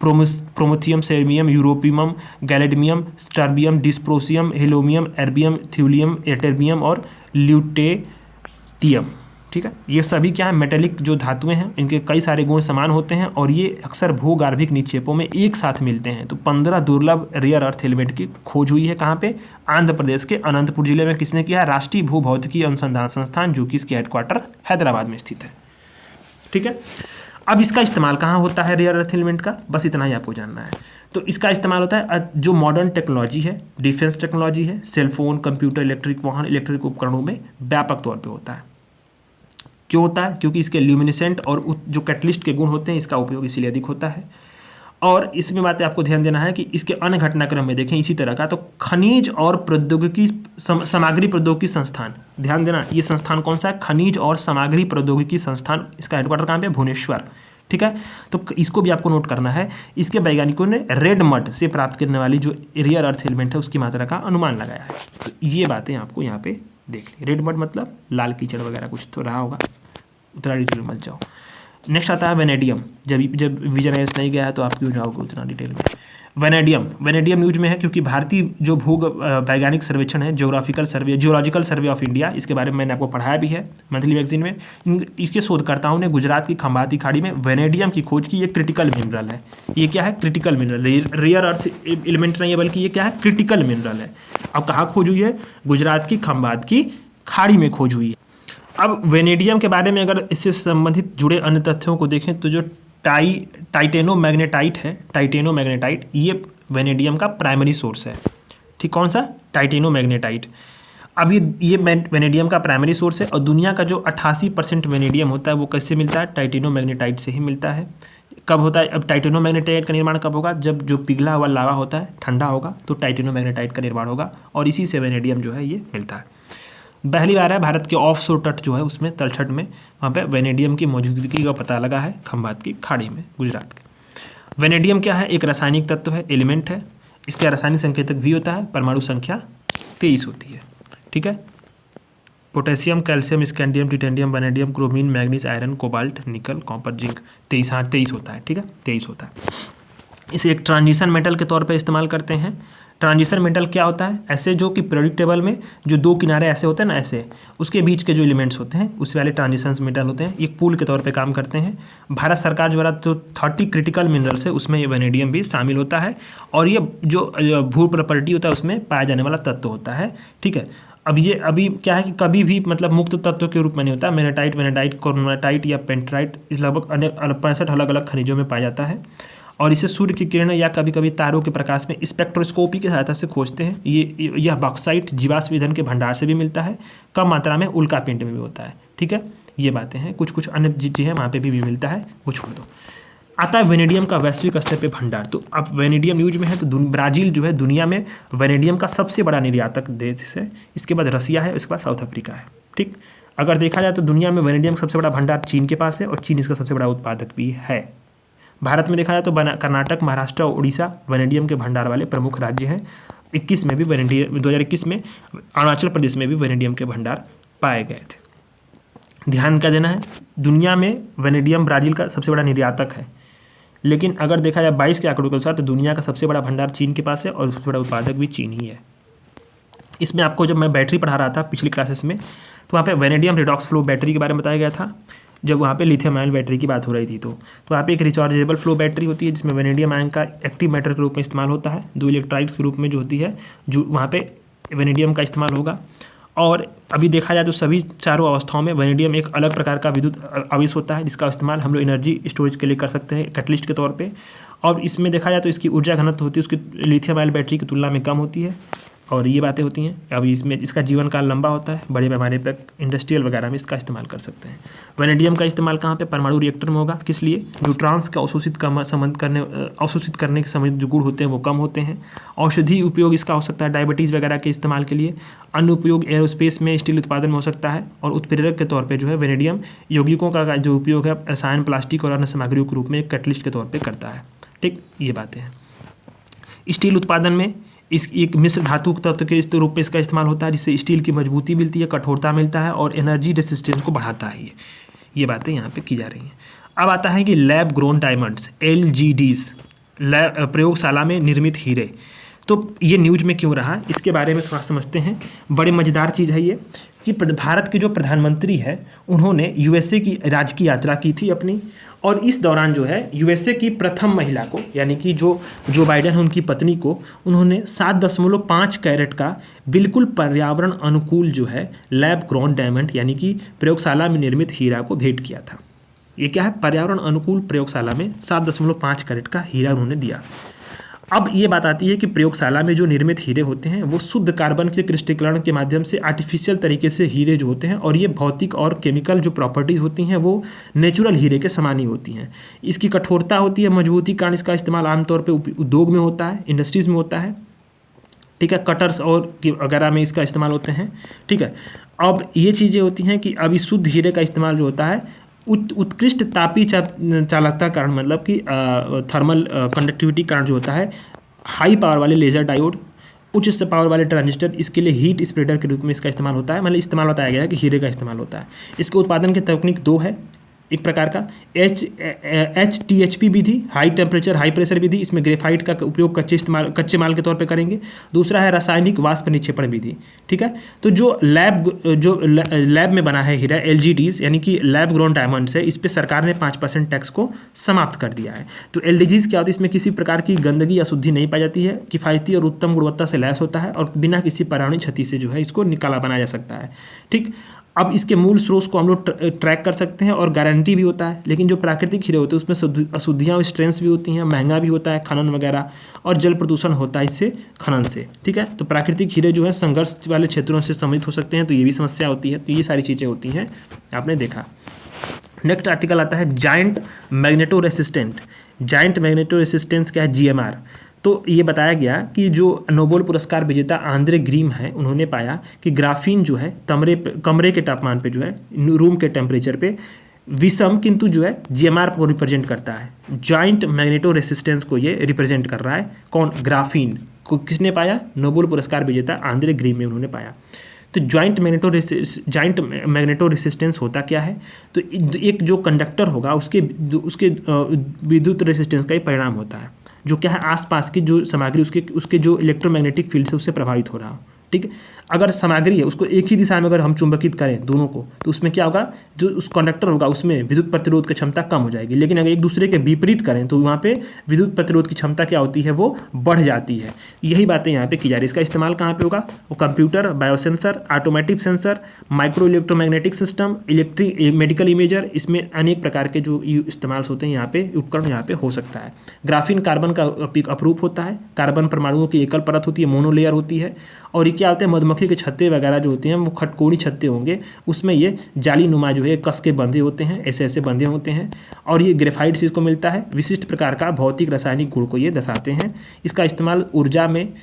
S1: promethium, samarium, europium, gadolinium, terbium, dysprosium, holmium, erbium, thulium, ytterbium और ल्यूटेटियम। ठीक है, ये सभी क्या है, मेटेलिक जो धातुएं हैं, इनके कई सारे गुण समान होते हैं और ये अक्सर भूगर्भिक निक्षेपों में एक साथ मिलते हैं। तो 15 दुर्लभ रेयर अर्थ एलिमेंट की खोज हुई है कहाँ पे, आंध्र प्रदेश के अनंतपुर जिले में। किसने किया, राष्ट्रीय भूभौतिकी अनुसंधान संस्थान, जो कि इसके हेडक्वार्टर हैदराबाद में स्थित है। ठीक है, अब इसका इस्तेमाल कहाँ होता है रेयर अर्थ एलिमेंट का, बस इतना ही आपको जानना है। तो इसका इस्तेमाल होता है जो मॉडर्न टेक्नोलॉजी है, डिफेंस टेक्नोलॉजी है, सेलफोन, कंप्यूटर, इलेक्ट्रिक वाहन, इलेक्ट्रिक उपकरणों में व्यापक तौर पे होता है। क्यों होता है, क्योंकि इसके ल्यूमिनेसेंट और जो कैटलिस्ट के गुण होते हैं इसका उपयोग इसीलिए अधिक होता है। और इसमें बातें आपको ध्यान देना है कि इसके अन्य घटनाक्रम में देखें इसी तरह का, तो खनिज और प्रौद्योगिकी सामग्री प्रौद्योगिकी संस्थान, ध्यान देना ये संस्थान कौन सा है, खनिज और सामग्री प्रौद्योगिकी संस्थान। इसका हेडक्वार्टर कहाँ पे, भुवनेश्वर। ठीक है, तो इसको भी आपको नोट करना है। इसके वैज्ञानिकों ने रेड मड से प्राप्त करने वाली जो रेयर अर्थ एलिमेंट है उसकी मात्रा का अनुमान लगाया है। तो ये बातें आपको यहाँ पे देख ली। रेड मड मतलब लाल कीचड़ वगैरह कुछ तो रहा होगा, उतना डिटेल मत जाओ। नेक्स्ट आता है वेनेडियम। जब विजन एस नहीं गया है तो आप क्यों जाओगे उतना डिटेल में। वेनेडियम न्यूज में है क्योंकि भारतीय जो भू वैज्ञानिक सर्वेक्षण है, जियोलॉजिकल सर्वे ऑफ इंडिया, इसके बारे में मैंने आपको पढ़ाया भी है मंथली मैगजीन में। इसके शोधकर्ताओं ने गुजरात की खंभाती खाड़ी में वेनेडियम की खोज की। ये क्रिटिकल मिनरल है। ये क्या है, critical mineral, rare earth element नहीं है बल्कि ये क्या है, क्रिटिकल मिनरल है। अब कहाँ खोज हुई है, गुजरात की खंभात की खाड़ी में खोज हुई है। अब वेनेडियम के बारे में अगर इससे संबंधित जुड़े अन्य तथ्यों को देखें तो जो टाइटेनोमैग्नेटाइट है, टाइटेनोमैग्नेटाइट, ये वेनेडियम का प्राइमरी सोर्स है। ठीक, कौन सा? टाइटेनोमैग्नेटाइट। अब ये वेनेडियम का प्राइमरी सोर्स है और दुनिया का जो 88% वेनेडियम होता है वो कैसे मिलता है? टाइटेनोमैग्नेटाइट से ही मिलता है। कब होता है? अब टाइटेनोमैग्नेटाइट का निर्माण कब होगा? जब जो पिघला हुआ लावा होता है ठंडा होगा तो टाइटेनोमैग्नेटाइट का निर्माण होगा और इसी से वेनेडियम जो है ये मिलता है। पहली बार है भारत के ऑफ शोर तट जो है उसमें तलछट में वहाँ पे वेनेडियम की मौजूदगी का पता लगा है, खंभात की खाड़ी में, गुजरात के। वेनेडियम क्या है? एक रासायनिक तत्व है, एलिमेंट है। इसका रासायनिक संकेतक V होता है, परमाणु संख्या 23 होती है। ठीक है। Potassium, calcium, scandium, titanium, vanadium, chromium, manganese, iron, cobalt, nickel, copper, zinc, 23 होता है। ठीक है, 23 होता है। इसे एक ट्रांजिशन मेटल के तौर पे इस्तेमाल करते हैं। ट्रांजिशन मेटल क्या होता है? ऐसे जो कि पीरियोडिक टेबल में जो दो किनारे ऐसे होते हैं ना, ऐसे उसके बीच के जो एलिमेंट्स होते हैं उस वाले ट्रांजिशन मेटल होते हैं, एक पूल के तौर पे काम करते हैं। भारत सरकार द्वारा जो 30 क्रिटिकल मिनरल्स है उसमें ये वेनेडियम भी शामिल होता है और ये जो भू प्रॉपर्टी होता है उसमें पाया जाने वाला तत्व होता है। ठीक है। अब ये अभी क्या है कि कभी भी मतलब मुक्त तत्व के रूप में नहीं होता। मैग्नेटाइट, वेनेडाइट, क्रोमाटाइट या पेंटराइट इस लगभग 65 अलग अलग खनिजों में पाया जाता है और इसे सूर्य की किरण या कभी कभी तारों के प्रकाश में स्पेक्ट्रोस्कोपी की सहायता से खोजते हैं। यह बॉक्साइट जीवाश्म ईंधन के भंडार से भी मिलता है, कम मात्रा में उल्का पिंड में भी होता है। ठीक है, ये बातें हैं। कुछ अन्य चीज़ें हैं वहाँ पे भी मिलता है, वो छोड़ दो। आता है वेनेडियम का वैश्विक स्तर पे भंडार। तो अब वेनेडियम यूज में है तो ब्राज़ील जो है दुनिया में वेनेडियम का सबसे बड़ा निर्यातक देश है। इसके बाद रसिया है, उसके बाद साउथ अफ्रीका है। ठीक, अगर देखा जाए तो दुनिया में वेनेडियम का सबसे बड़ा भंडार चीन के पास है और चीन इसका सबसे बड़ा उत्पादक भी है। भारत में देखा जाए तो कर्नाटक, महाराष्ट्र और उड़ीसा वेनेडियम के भंडार वाले प्रमुख राज्य हैं। 21 में भी वेनेडियम, 2021 में अरुणाचल प्रदेश में भी वेनेडियम के भंडार पाए गए थे। ध्यान क्या देना है, दुनिया में वेनेडियम ब्राज़ील का सबसे बड़ा निर्यातक है, लेकिन अगर देखा जाए 22 के आंकड़ों के अनुसार तो दुनिया का सबसे बड़ा भंडार चीन के पास है और सबसे बड़ा उत्पादक भी चीन ही है। इसमें आपको जब मैं बैटरी पढ़ा रहा था पिछली क्लासेस में तो वहाँ पे वेनेडियम रिडॉक्स फ्लो बैटरी के बारे में बताया गया था, जब वहाँ पे लिथियम आयन बैटरी की बात हो रही थी। तो वहाँ पे एक रिचार्जेबल फ्लो बैटरी होती है जिसमें वेनेडियम आयन का एक्टिव मैटर के रूप में इस्तेमाल होता है, दो इलेक्ट्रोलाइट के रूप में जो होती है, जो वहाँ पे वेनेडियम का इस्तेमाल होगा। और अभी देखा जाए तो सभी चारों अवस्थाओं में वेनेडियम एक अलग प्रकार का विद्युत आवेश होता है जिसका इस्तेमाल हम लोग एनर्जी स्टोरेज के लिए कर सकते हैं कैटलिस्ट के तौर पे। और इसमें देखा जाए तो इसकी ऊर्जा घनत्व होती है उसकी लिथियम आयन बैटरी की तुलना में कम होती है और ये बातें होती हैं। अब इसमें इसका जीवन काल लंबा होता है, बड़े पैमाने पर इंडस्ट्रियल वगैरह में इसका इस्तेमाल कर सकते हैं। वेनेडियम का इस्तेमाल कहाँ पे? परमाणु रिएक्टर में होगा। किस लिए? न्यूट्रॉन्स का अवशोषित करने के समय जो गुण होते हैं वो कम होते हैं। औषधि उपयोग इसका हो सकता है डायबिटीज़ वगैरह के इस्तेमाल के लिए। अन्य उपयोग एरोस्पेस में स्टील उत्पादन में हो सकता है और उत्प्रेरक के तौर पर जो है वेनेडियम यौगिकों का जो उपयोग है रसायन, प्लास्टिक और अन्य सामग्रियों के रूप में एक कैटलिस्ट के तौर पर करता है। ठीक, ये बातें हैं। स्टील उत्पादन में इस एक मिश्र धातु तत्व के इस रूप में इसका इस्तेमाल होता है जिससे स्टील की मजबूती मिलती है, कठोरता मिलता है और एनर्जी रेसिस्टेंस को बढ़ाता है। ये बातें यहाँ पे की जा रही हैं। अब आता है कि लैब ग्रोन डायमंड्स, LGDs, प्रयोगशाला में निर्मित हीरे। तो ये न्यूज में क्यों रहा, इसके बारे में थोड़ा समझते हैं। बड़े मज़ेदार चीज़ है ये कि भारत के जो प्रधानमंत्री है उन्होंने USA की राजकीय यात्रा की थी अपनी, और इस दौरान जो है USA की प्रथम महिला को यानी कि जो बाइडेन है उनकी पत्नी को उन्होंने 7.5 कैरेट का बिल्कुल पर्यावरण अनुकूल जो है लैब ग्रोन डायमंड यानी कि प्रयोगशाला में निर्मित हीरा को भेंट किया था। ये क्या है? पर्यावरण अनुकूल प्रयोगशाला में 7.5 कैरेट का हीरा उन्होंने दिया। अब ये बात आती है कि प्रयोगशाला में जो निर्मित हीरे होते हैं वो शुद्ध कार्बन के क्रिस्टलीकरण के माध्यम से आर्टिफिशियल तरीके से हीरे जो होते हैं, और ये भौतिक और केमिकल जो प्रॉपर्टीज़ होती हैं वो नेचुरल हीरे के समान ही होती हैं। इसकी कठोरता होती है, मजबूती कारण इसका इस्तेमाल आमतौर पे उद्योग में होता है, इंडस्ट्रीज़ में होता है। ठीक है, कटर्स और वगैरह में इसका इस्तेमाल होते हैं। ठीक है, अब ये चीज़ें होती हैं कि अभी शुद्ध हीरे का इस्तेमाल जो होता है उत्कृष्ट तापी चालकता कारण, मतलब कि थर्मल कंडक्टिविटी कारण जो होता है, हाई पावर वाले लेज़र डायोड, उच्च पावर वाले ट्रांजिस्टर, इसके लिए हीट स्प्रेडर के रूप में इसका इस्तेमाल होता है। मतलब इस्तेमाल बताया गया है कि हीरे का इस्तेमाल होता है। इसके उत्पादन की तकनीक 2 है। एक प्रकार का HTHP विधि, हाई टेम्परेचर हाई प्रेशर विधि, इसमें ग्रेफाइट का उपयोग कच्चे माल के तौर पे करेंगे। दूसरा है रासायनिक वाष्प निक्षेपण विधि। ठीक है, तो जो लैब में बना है हीरा LGDs यानी कि लैब ग्रोन डायमंड्स है, इस पर सरकार ने 5% टैक्स को समाप्त कर दिया है। तो LGDs क्या होता है? इसमें किसी प्रकार की गंदगी या शुद्धि नहीं पाई जाती है, किफ़ायती और उत्तम गुणवत्ता से लैस होता है और बिना किसी पर्यावरणीय क्षति से जो है इसको निकाला बनाया जा सकता है। ठीक, अब इसके मूल स्रोत को हम लोग ट्रैक कर सकते हैं और गारंटी भी होता है, लेकिन जो प्राकृतिक हीरे होते हैं उसमें अशुद्धियाँ और स्ट्रेंथ्स भी होती हैं, महंगा भी होता है खनन वगैरह, और जल प्रदूषण होता है इससे खनन से। ठीक है, तो प्राकृतिक हीरे जो है संघर्ष वाले क्षेत्रों से सम्मिलित हो सकते हैं, तो ये भी समस्या होती है। तो ये सारी चीज़ें होती हैं, आपने देखा। नेक्स्ट आर्टिकल आता है giant magneto resistant. Giant magneto resistance क्या है, GMR। तो ये बताया गया कि जो नोबेल पुरस्कार विजेता आंद्रे ग्रीम है, उन्होंने पाया कि ग्राफीन जो है कमरे के तापमान पे जो है, रूम के टेम्परेचर पे विषम किंतु जो है GMR को रिप्रेजेंट करता है। जॉइंट मैग्नेटो रेसिस्टेंस को ये रिप्रेजेंट कर रहा है। कौन, ग्राफीन को किसने पाया, नोबेल पुरस्कार विजेता आंद्रे ग्रीम में उन्होंने पाया। तो जॉइंट मैग्नेटो रेसिस्टेंस होता क्या है, तो एक जो कंडक्टर होगा उसके विद्युत रेसिस्टेंस का ही परिणाम होता है, जो क्या है आसपास की जो सामग्री उसके जो इलेक्ट्रोमैग्नेटिक फील्ड से उससे प्रभावित हो रहा हो। ठीक है, अगर सामग्री है उसको एक ही दिशा में अगर हम चुंबकित करें दोनों को, तो उसमें क्या होगा, जो उस कंडक्टर होगा उसमें विद्युत प्रतिरोध की क्षमता कम हो जाएगी। लेकिन अगर एक दूसरे के विपरीत करें तो वहाँ पे विद्युत प्रतिरोध की क्षमता क्या होती है, वो बढ़ जाती है। यही बातें यहाँ पे की जा रही है। इसका इस्तेमाल कहाँ पे होगा, वो computer, biosensor, automotive sensor, micro electromagnetic system, medical imager, इसमें अनेक प्रकार के जो इस्तेमाल होते हैं यहाँ पे, उपकरण यहाँ पे हो सकता है। ग्राफीन कार्बन का अपरूप होता है, कार्बन परमाणुओं की एकल परत होती है, मोनोलेयर होती है। और ये क्या होते हैं, मधुमक्खी के छत्ते वगैरह जो होते हैं वो खटकोनी छत्ते होंगे, उसमें ये जाली नुमा जो है कस के बंधे होते हैं, ऐसे ऐसे बंधे होते हैं। और ये ग्रेफाइट से इसको मिलता है, विशिष्ट प्रकार का भौतिक रासायनिक गुण को ये दर्शाते हैं। इसका इस्तेमाल ऊर्जा में,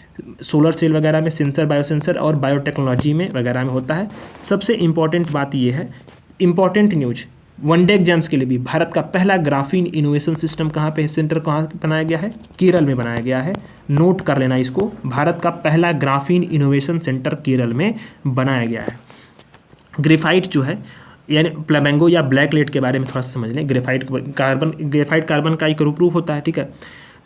S1: सोलर सेल वगैरह में, सेंसर, बायोसेंसर और बायोटेक्नोलॉजी में वगैरह में होता है। सबसे इंपॉर्टेंट बात ये है, इंपॉर्टेंट न्यूज, वनडे एग्जाम्स के लिए भी भारत का पहला ग्राफीन इनोवेशन सिस्टम कहाँ पे, सेंटर कहाँ बनाया गया है, केरल में बनाया गया है। नोट कर लेना इसको, भारत का पहला ग्राफीन इनोवेशन सेंटर केरल में बनाया गया है। ग्रेफाइट जो है, यानी फ्लामेंगो या ब्लैक लेड के बारे में थोड़ा सा समझ लें। ग्रेफाइट कार्बन का एक रूप होता है। ठीक है,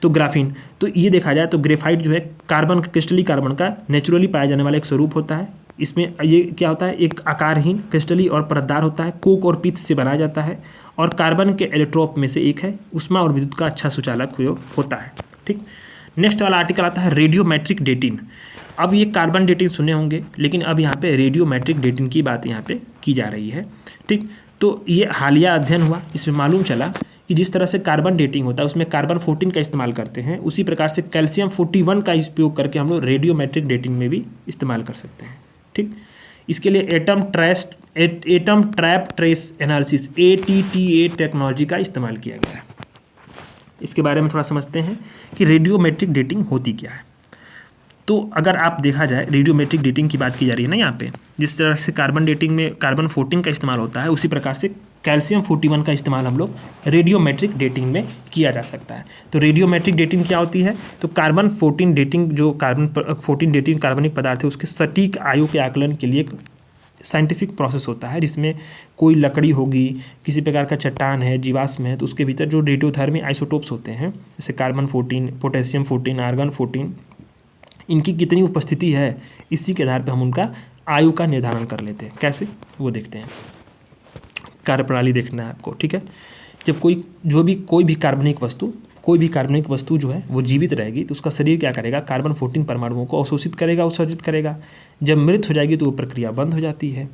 S1: तो ग्राफीन, तो ये देखा जाए तो ग्रेफाइट जो है कार्बन, क्रिस्टली कार्बन का नेचुरली पाया जाने वाला एक स्वरूप होता है। इसमें ये क्या होता है, एक आकारहीन, क्रिस्टली और परतदार होता है, कोक और पित्त से बनाया जाता है और कार्बन के एलेक्ट्रोप में से एक है। ऊष्मा और विद्युत का अच्छा सुचालक होता है। ठीक, नेक्स्ट वाला आर्टिकल आता है रेडियोमेट्रिक डेटिंग। अब ये कार्बन डेटिंग सुने होंगे, लेकिन अब यहाँ पे रेडियोमेट्रिक डेटिंग की बात यहाँ पे की जा रही है। ठीक, तो ये हालिया अध्ययन हुआ, इसमें मालूम चला कि जिस तरह से कार्बन डेटिंग होता है उसमें कार्बन 14 का इस्तेमाल करते हैं, उसी प्रकार से कैल्शियम 41 का उपयोग करके हम लोग रेडियोमेट्रिक डेटिंग में भी इस्तेमाल कर सकते हैं। ठीक, इसके लिए atom trap trace analysis ATTA technology का इस्तेमाल किया गया है। इसके बारे में थोड़ा समझते हैं कि रेडियोमेट्रिक डेटिंग होती क्या है। तो अगर आप देखा जाए, रेडियोमेट्रिक डेटिंग की बात की जा रही है ना यहाँ पे, जिस तरह से कार्बन डेटिंग में कार्बन 14 का इस्तेमाल होता है, उसी प्रकार से कैल्शियम 41 का इस्तेमाल हम लोग रेडियोमेट्रिक डेटिंग में किया जा सकता है। तो रेडियोमेट्रिक डेटिंग क्या होती है, तो कार्बन 14 डेटिंग, जो कार्बन 14 डेटिंग कार्बनिक पदार्थ है उसके सटीक आयु के आकलन के लिए साइंटिफिक प्रोसेस होता है, जिसमें कोई लकड़ी होगी, किसी प्रकार का चट्टान है, जीवाश्म है, तो उसके भीतर जो रेडियोधर्मी आइसोटोप्स होते हैं, जैसे कार्बन 14, पोटेशियम 14, आर्गन 14, इनकी कितनी उपस्थिति है, इसी के आधार पर हम उनका आयु का निर्धारण कर लेते हैं। कैसे, वो देखते हैं। कार्यप्रणाली देखना है आपको। ठीक है, जब कोई भी कार्बनिक वस्तु जो है वो जीवित रहेगी तो उसका शरीर क्या करेगा, कार्बन 14 परमाणुओं को अवशोषित करेगा, उत्सर्जित करेगा। जब मृत हो जाएगी तो वो प्रक्रिया बंद हो जाती है।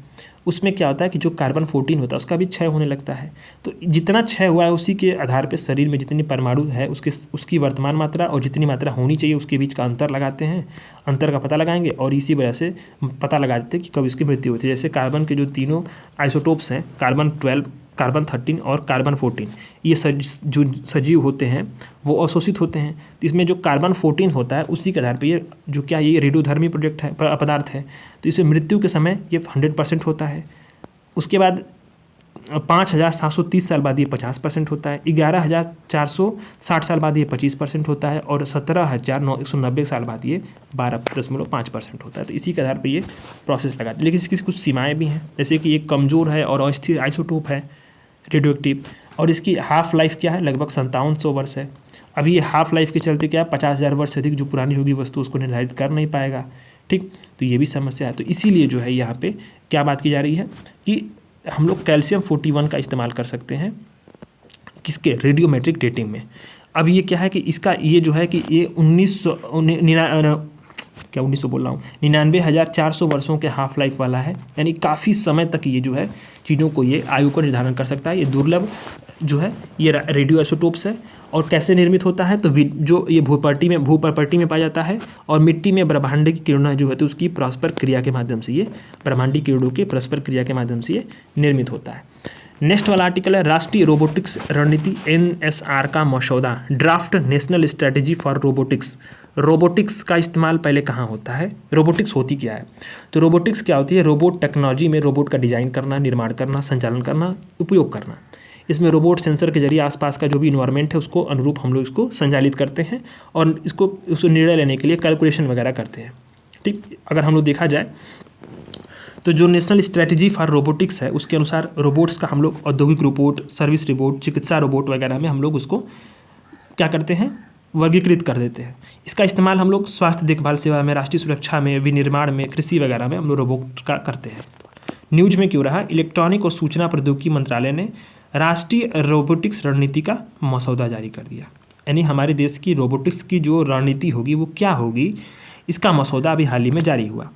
S1: उसमें क्या होता है कि जो कार्बन 14 होता है उसका भी क्षय होने लगता है। तो जितना क्षय हुआ है उसी के आधार पर शरीर में जितनी परमाणु है उसकी वर्तमान मात्रा और जितनी मात्रा होनी चाहिए उसके बीच का अंतर लगाते हैं, अंतर का पता लगाएंगे और इसी वजह से पता लगा देते हैं कि कब इसकी मृत्यु होती है। जैसे कार्बन के जो तीनों आइसोटोप्स हैं, कार्बन 12, कार्बन 13 और कार्बन 14, ये जो सजीव होते हैं वो अवशोषित होते हैं। तो इसमें जो कार्बन 14 होता है उसी के आधार पर ये रेडियोधर्मी पदार्थ है, तो इसमें मृत्यु के समय ये 100% होता है। उसके बाद 5730 साल बाद ये 50% होता है, 11460 साल बाद ये 25% होता है और 17990 साल बाद ये 12.5% होता है। तो इसी के आधार पर ये प्रोसेस लगाते हैं। लेकिन इसकी कुछ सीमाएं भी हैं, जैसे कि ये कमज़ोर है और अस्थिर आइसोटोप है रेडियोएक्टिव, और इसकी हाफ लाइफ क्या है, लगभग 5700 वर्ष है। अभी ये हाफ लाइफ के चलते क्या है, 50,000 वर्ष से अधिक जो पुरानी होगी वस्तु उसको निर्धारित कर नहीं पाएगा। ठीक, तो ये भी समस्या है। तो इसीलिए जो है यहाँ पे क्या बात की जा रही है कि हम लोग कैल्शियम 41 का इस्तेमाल कर सकते हैं किसके, रेडियोमेट्रिक डेटिंग में। अब ये क्या है कि इसका ये जो है कि ये क्या 1900 बोल रहा हूँ, 99,400 वर्षों के हाफ लाइफ वाला है, यानी काफ़ी समय तक ये जो है चीज़ों को, ये आयु को निर्धारण कर सकता है। ये दुर्लभ जो है ये रेडियो आइसोटोप्स है। और कैसे निर्मित होता है, तो जो ये भूपर्पटी में पाया जाता है और मिट्टी में ब्रह्मांड की किरणें जो है तो उसकी परस्पर क्रिया के माध्यम से, ये ब्रह्मांडी किरणों के परस्पर क्रिया के माध्यम से ये निर्मित होता है। नेक्स्ट वाला आर्टिकल है राष्ट्रीय रोबोटिक्स रणनीति NSR का मसौदा, draft national strategy for robotics. Robotics का इस्तेमाल पहले कहाँ होता है, रोबोटिक्स होती क्या है, तो रोबोटिक्स क्या होती है, रोबोट टेक्नोलॉजी में रोबोट का डिजाइन करना, निर्माण करना, संचालन करना, उपयोग करना। इसमें रोबोट सेंसर के जरिए आसपास का जो भी इन्वायरमेंट है उसको अनुरूप हम लोग इसको संचालित करते हैं और उसको निर्णय लेने के लिए कैलकुलेशन वगैरह करते हैं। ठीक, अगर हम लोग देखा जाए तो जो नेशनल स्ट्रेटजी फॉर रोबोटिक्स है उसके अनुसार रोबोट्स का हम लोग औद्योगिक रोबोट, सर्विस रोबोट, चिकित्सा रोबोट वगैरह में हम लोग उसको क्या करते हैं, वर्गीकृत कर देते हैं। इसका इस्तेमाल हम लोग स्वास्थ्य देखभाल सेवा में, राष्ट्रीय सुरक्षा में, विनिर्माण में, कृषि वगैरह में हम लोग रोबोट का करते हैं। न्यूज में क्यों रहा, इलेक्ट्रॉनिक और सूचना प्रौद्योगिकी मंत्रालय ने राष्ट्रीय रोबोटिक्स रणनीति का मसौदा जारी कर दिया, यानी हमारे देश की रोबोटिक्स की जो रणनीति होगी वो क्या होगी, इसका मसौदा अभी हाल ही में जारी हुआ।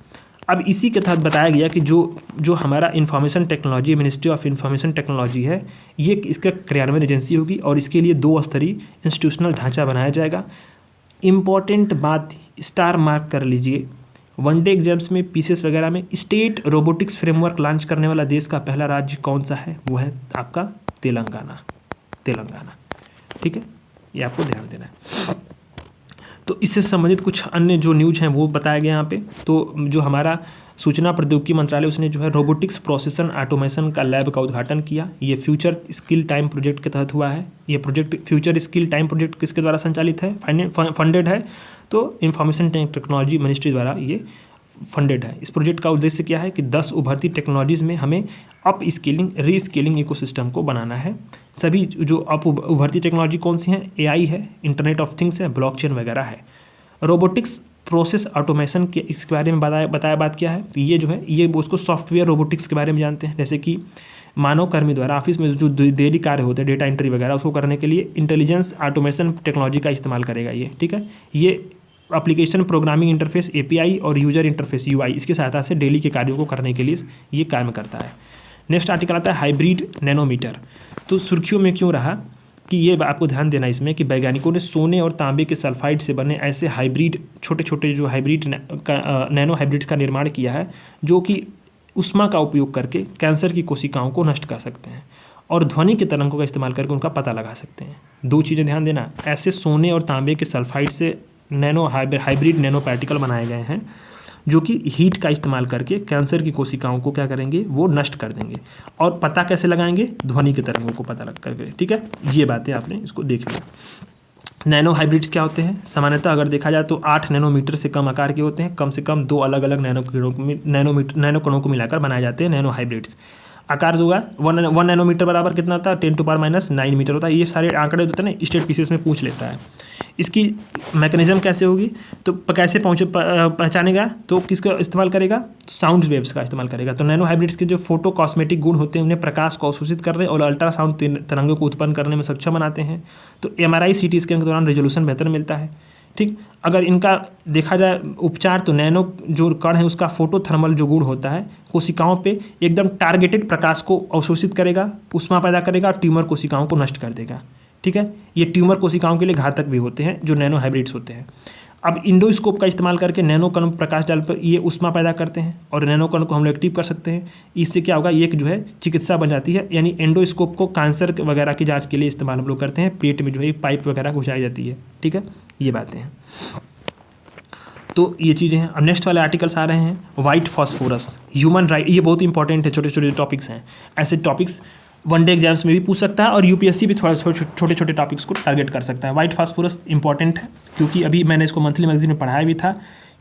S1: अब इसी के तहत बताया गया कि जो हमारा information technology, ministry of information technology है, ये इसका क्रियान्वयन एजेंसी होगी और इसके लिए 2 स्तरीय इंस्टीट्यूशनल ढांचा बनाया जाएगा। इम्पॉर्टेंट बात स्टार मार्क कर लीजिए, वनडे एग्जाम्स में, पीसीएस वगैरह में, स्टेट रोबोटिक्स फ्रेमवर्क लॉन्च करने वाला देश का पहला राज्य कौन सा है, वो है आपका तेलंगाना। ठीक है, ये आपको ध्यान देना है। तो इससे संबंधित कुछ अन्य जो न्यूज हैं वो बताया गया यहाँ पे। तो जो हमारा सूचना प्रौद्योगिकी मंत्रालय, उसने जो है रोबोटिक्स प्रोसेसन ऑटोमेशन का लैब का उद्घाटन किया। ये फ्यूचर स्किल टाइम प्रोजेक्ट के तहत हुआ है। ये project future skill time project किसके द्वारा संचालित है, फंडेड है, तो इंफॉर्मेशन टेक्नोलॉजी मिनिस्ट्री द्वारा ये फंडेड है। इस प्रोजेक्ट का उद्देश्य क्या है कि 10 उभरती टेक्नोलॉजीज़ में हमें अप स्किलिंग, री स्किलिंग इकोसिस्टम को बनाना है। सभी जो अप उभरती टेक्नोलॉजी कौन सी हैं, AI है, इंटरनेट ऑफ थिंग्स है, ब्लॉकचेन वगैरह है। रोबोटिक्स प्रोसेस ऑटोमेशन के इसके बारे में बताया बात क्या है, ये जो है ये उसको सॉफ्टवेयर रोबोटिक्स के बारे में जानते हैं। जैसे कि मानव कर्मी द्वारा ऑफिस में जो देरी कार्य होते हैं, डेटा एंट्री वगैरह, उसको करने के लिए इंटेलिजेंस ऑटोमेशन टेक्नोलॉजी का इस्तेमाल करेगा ये। ठीक है, ये एप्लीकेशन प्रोग्रामिंग इंटरफेस API और यूजर इंटरफेस UI इसकी सहायता से डेली के कार्यों को करने के लिए ये काम करता है। नेक्स्ट आर्टिकल आता है हाइब्रिड नैनोमीटर। तो सुर्खियों में क्यों रहा कि ये आपको ध्यान देना इसमें कि वैज्ञानिकों ने सोने और तांबे के सल्फाइड से बने ऐसे हाइब्रिड छोटे छोटे जो हाइब्रिड नैनो हाइब्रिड्स का निर्माण किया है, जो कि ऊष्मा का उपयोग करके कैंसर की कोशिकाओं को नष्ट कर सकते हैं और ध्वनि के तरंगों का इस्तेमाल करके उनका पता लगा सकते हैं। 2 चीज़ें ध्यान देना, ऐसे सोने और तांबे के सल्फाइड से नैनो हाइब्रिड नैनो पार्टिकल बनाए गए हैं जो कि हीट का इस्तेमाल करके कैंसर की कोशिकाओं को क्या करेंगे, वो नष्ट कर देंगे। और पता कैसे लगाएंगे, ध्वनि के तरंगों को पता लग करके। ठीक है, ये बातें आपने इसको देख लिया। नैनो हाइब्रिड्स क्या होते हैं, सामान्यतः अगर देखा जाए तो 8 नैनोमीटर से कम आकार के होते हैं। कम से कम 2 अलग अलग नैनो कणों को मिलाकर बनाए जाते हैं नैनो हाइब्रिड्स। आकार जो है 1 नैनोमीटर बराबर कितना होता है, 10⁻⁹ मीटर होता है। ये सारे आंकड़े होते हैं ना, स्टेट पीसीएस में पूछ लेता है। इसकी मैकेनिज्म कैसे होगी, तो कैसे पहचानेगा, तो किसका इस्तेमाल करेगा, साउंड वेव्स का इस्तेमाल करेगा। तो नैनो हाइब्रिड्स के जो फोटो कॉस्मेटिक गुण होते हैं उन्हें प्रकाश को अवशोषित करने और अल्ट्रासाउंड तरंगों को उत्पन्न करने में सक्षम बनाते हैं। तो MRI CT स्कैन के दौरान रेजोल्यूशन बेहतर मिलता है। ठीक, अगर इनका देखा जाए उपचार, तो नैनो जो कण है उसका फोटोथर्मल जो गुण होता है कोशिकाओं पे एकदम टारगेटेड प्रकाश को अवशोषित करेगा, ऊष्मा पैदा करेगा, ट्यूमर कोशिकाओं को नष्ट कर देगा। ठीक है, ये ट्यूमर कोशिकाओं के लिए घातक भी होते हैं जो नैनो हाइब्रिड्स होते हैं। अब इंडोस्कोप का इस्तेमाल करके नैनो कण प्रकाश डाल पर ये ऊष्मा पैदा करते हैं और नैनो कण को हम लोग एक्टिव कर सकते हैं। इससे क्या होगा, ये एक जो है चिकित्सा बन जाती है। यानी एंडोस्कोप को कैंसर वगैरह की जांच के लिए इस्तेमाल हम लोग करते हैं। पेट में जो है पाइप वगैरह घुसाई जाती है। ठीक है, ये बातें हैं। तो ये चीज़ें हैं। अब नेक्स्ट वाले आर्टिकल्स आ रहे हैं, वाइट फॉस्फोरस, ह्यूमन राइट। ये बहुत इंपॉर्टेंट है, छोटे छोटे टॉपिक्स हैं। ऐसे टॉपिक्स वनडे एग्जाम्स में भी पूछ सकता है और UPSC भी थोड़ा छोटे छोटे टॉपिक्स को टारगेट कर सकता है। वाइट फास्फोरस इंपॉर्टेंट है क्योंकि अभी मैंने इसको मंथली मैगजीन में पढ़ाया भी था।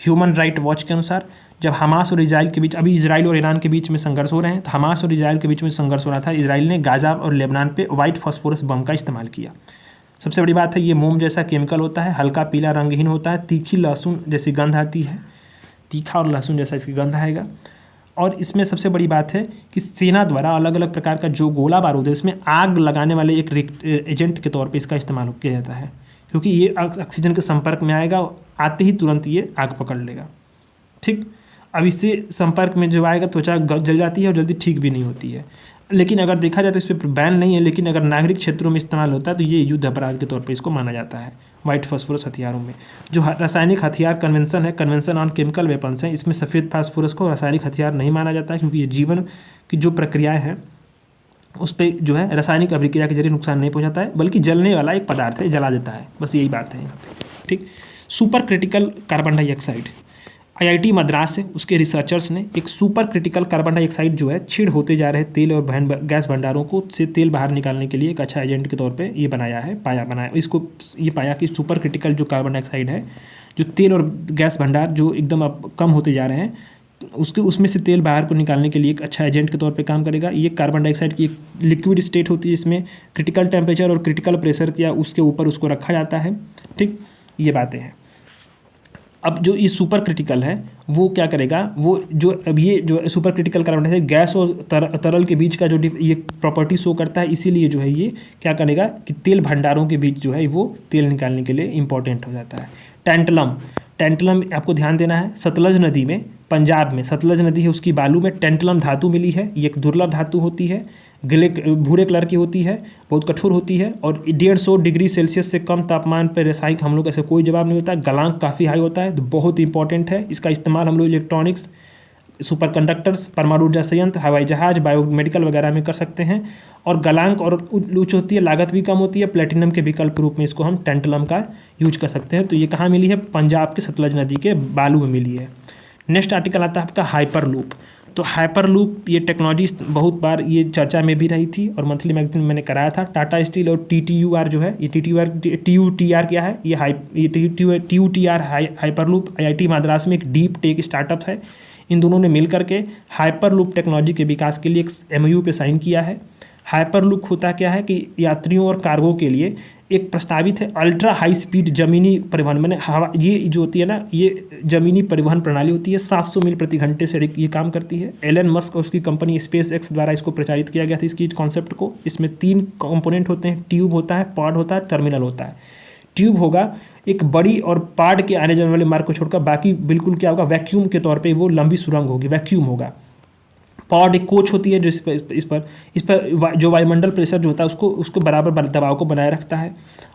S1: ह्यूमन राइट वॉच के अनुसार जब हमास और इजराइल के बीच, अभी इजराइल और ईरान के बीच में संघर्ष हो रहे हैं, तो हमास और इजराइल के बीच में संघर्ष हो रहा था। इजराइल ने गाजा और लेबनान पे वाइट फास्फोरस बम का इस्तेमाल किया। सबसे बड़ी बात है, ये मोम जैसा केमिकल होता है, हल्का पीला रंगहीन होता है, तीखी लहसुन जैसी गंध आती है, तीखा और लहसुन जैसा इसकी गंध आएगा। और इसमें सबसे बड़ी बात है कि सेना द्वारा अलग अलग प्रकार का जो गोला बारूद है इसमें आग लगाने वाले एक एजेंट के तौर पे इसका इस्तेमाल किया जाता है, क्योंकि ये ऑक्सीजन के संपर्क में आएगा, आते ही तुरंत ये आग पकड़ लेगा।
S2: ठीक। अब इससे संपर्क में जो आएगा त्वचा जल जाती है और जल्दी ठीक भी नहीं होती है। लेकिन अगर देखा जाए तो इस पर बैन नहीं है, लेकिन अगर नागरिक क्षेत्रों में इस्तेमाल होता है तो ये युद्ध अपराध के तौर पर इसको माना जाता है। वाइट फास्फोरस हथियारों में जो रासायनिक हथियार कन्वेंशन है, कन्वेंशन ऑन केमिकल वेपन्स है, इसमें सफ़ेद फास्फोरस को रासायनिक हथियार नहीं माना जाता है, क्योंकि ये जीवन की जो प्रक्रियाएं हैं उस पर जो है रासायनिक अभिक्रिया के जरिए नुकसान नहीं पहुंचाता है, बल्कि जलने वाला एक पदार्थ है, जला देता है, बस यही बात है यहाँ पे। ठीक। Super critical carbon dioxide, IIT Madras से उसके रिसर्चर्स ने एक सुपर क्रिटिकल कार्बन डाइऑक्साइड जो है छीड़ होते जा रहे तेल और गैस भंडारों को से तेल बाहर निकालने के लिए एक अच्छा एजेंट के तौर पे ये बनाया इसको ये पाया कि सुपर क्रिटिकल जो कार्बन डाइऑक्साइड है, जो तेल और गैस भंडार जो एकदम अब कम होते जा रहे हैं, उसमें से तेल बाहर को निकालने के लिए एक अच्छा एजेंट के तौर पे काम करेगा। ये कार्बन डाइऑक्साइड की एक लिक्विड स्टेट होती है, इसमें क्रिटिकल टेम्परेचर और क्रिटिकल प्रेशर या उसके ऊपर उसको रखा जाता है। ठीक, ये बातें हैं। अब जो ये सुपर क्रिटिकल है वो क्या करेगा, वो जो अब ये जो super critical carbon dioxide gas और तरल के बीच का जो ये प्रॉपर्टी शो करता है, इसीलिए जो है ये क्या करेगा कि तेल भंडारों के बीच जो है वो तेल निकालने के लिए इंपॉर्टेंट हो जाता है। टैंटलम आपको ध्यान देना है, सतलज नदी में, पंजाब में सतलज नदी है, उसकी बालू में टैंटलम धातु मिली है। ये एक दुर्लभ धातु होती है, भूरे कलर की होती है, बहुत कठोर होती है और 150 डिग्री सेल्सियस से कम तापमान पर रासायनिक हमलों का ऐसे कोई जवाब नहीं होता है। गलांक काफ़ी हाई होता है, तो बहुत इंपॉर्टेंट है। इसका इस्तेमाल हम लोग इलेक्ट्रॉनिक्स, सुपर कंडक्टर्स, परमाणु ऊर्जा संयंत्र, हवाई जहाज, बायोमेडिकल वगैरह में कर सकते हैं। और गलांक और उच्च होती है, लागत भी कम होती है। प्लेटिनम के विकल्प रूप में इसको हम टैंटलम का यूज कर सकते हैं। तो ये कहाँ मिली है, पंजाब के सतलज नदी के बालू में मिली है। नेक्स्ट आर्टिकल आता है आपका हाइपरलूप। तो हाइपरलूप ये टेक्नोलॉजी बहुत बार ये चर्चा में भी रही थी और मंथली मैगजीन में मैंने कराया था। टाटा स्टील और TTUR जो है, ये TUTR क्या है, ये TUTR हाइपरलूप IIT मद्रास में एक डीप टेक स्टार्टअप है। इन दोनों ने मिल करके हाइपरलूप टेक्नोलॉजी के विकास के लिए एक MOU पे साइन किया है। हाइपरलूप होता क्या है कि यात्रियों और कार्गो के लिए एक प्रस्तावित है अल्ट्रा हाई स्पीड ज़मीनी परिवहन, मैंने हवा, ये जो होती है ना, ये ज़मीनी परिवहन प्रणाली होती है। 700 मील प्रति घंटे से ये काम करती है। एलन मस्क और उसकी कंपनी SpaceX द्वारा इसको प्रचारित किया गया था, इसकी कॉन्सेप्ट को। इसमें 3 कंपोनेंट होते हैं, ट्यूब होता है, पॉड होता है, टर्मिनल होता है। ट्यूब होगा एक बड़ी और पार्ट के आने जाने वाले मार्ग को छोड़कर बाकी बिल्कुल क्या होगा, वैक्यूम के तौर पे वो लंबी सुरंग होगी, वैक्यूम होगा। पॉड एक कोच होती है जो इस पर जो वायुमंडल प्रेशर जो होता है उसको बराबर दबाव को बनाए रखता है।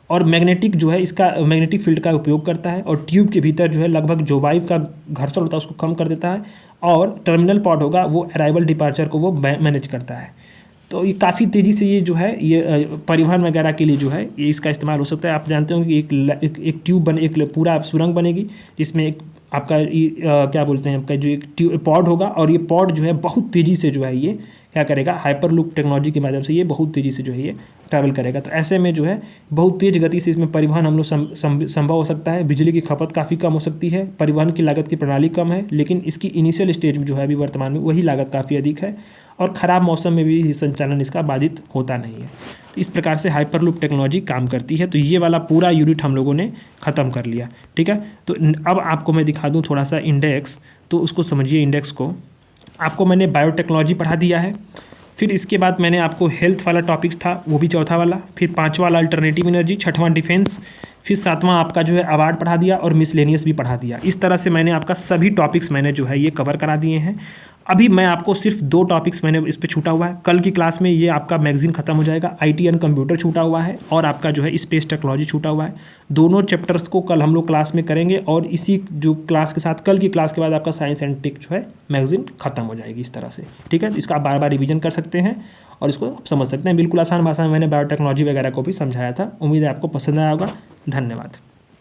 S2: और मैग्नेटिक जो है इसका मैग्नेटिक फील्ड का उपयोग करता है। और ट्यूब के भीतर जो है लगभग जो वायु का घर्षण होता है उसको कम कर देता है। और टर्मिनल पॉड होगा वो अराइवल डिपार्चर को वो मैनेज करता है। तो ये काफ़ी तेज़ी से ये जो है ये परिवहन वगैरह के लिए जो है ये इसका इस्तेमाल हो सकता है। आप जानते होंगे कि एक ट्यूब एक पूरा सुरंग बनेगी जिसमें एक आपका क्या बोलते हैं, आपका जो एक पॉड होगा और ये पॉड जो है बहुत तेज़ी से जो है ये क्या करेगा, हाइपरलूप टेक्नोलॉजी के माध्यम से ये बहुत तेज़ी से जो है ये ट्रैवल करेगा। तो ऐसे में जो है बहुत तेज़ गति से इसमें परिवहन हम लोग संभव हो सकता है। बिजली की खपत काफ़ी कम हो सकती है। परिवहन की लागत की प्रणाली कम है, लेकिन इसकी इनिशियल स्टेज में जो है अभी वर्तमान में वही लागत काफ़ी अधिक है। और ख़राब मौसम में भी संचालन इसका बाधित होता नहीं है। तो इस प्रकार से हाइपरलूप टेक्नोलॉजी काम करती है। तो ये वाला पूरा यूनिट हम लोगों ने ख़त्म कर लिया। ठीक है, तो अब आपको मैं दिखा दूँ थोड़ा सा इंडेक्स, तो उसको समझिए। इंडेक्स को आपको मैंने बायोटेक्नोलॉजी पढ़ा दिया है। फिर इसके बाद मैंने आपको हेल्थ वाला टॉपिक्स था, वो भी चौथा वाला। फिर 5वां वाला अल्टरनेटिव एनर्जी, 6वां डिफेंस, फिर 7वां आपका जो है अवार्ड पढ़ा दिया और मिसलेनियस भी पढ़ा दिया। इस तरह से मैंने आपका सभी टॉपिक्स मैंने जो है ये कवर करा दिए हैं। अभी मैं आपको सिर्फ 2 टॉपिक्स मैंने इस पे छूटा हुआ है। कल की क्लास में ये आपका मैगजीन खत्म हो जाएगा। IT एंड कंप्यूटर छूटा हुआ है और आपका जो है स्पेस टेक्नोलॉजी छूटा हुआ है। दोनों चैप्टर्स को कल हम लोग क्लास में करेंगे और इसी जो क्लास के साथ कल की क्लास के बाद आपका साइंस एंड टेक जो है मैगजीन खत्म हो जाएगी इस तरह से। ठीक है, तो इसका आप बार बार रिवीजन कर सकते हैं और इसको आप समझ सकते हैं। बिल्कुल आसान भाषा में मैंने बायोटेक्नोलॉजी वगैरह को भी समझाया था। उम्मीद है आपको पसंद आया होगा। धन्यवाद।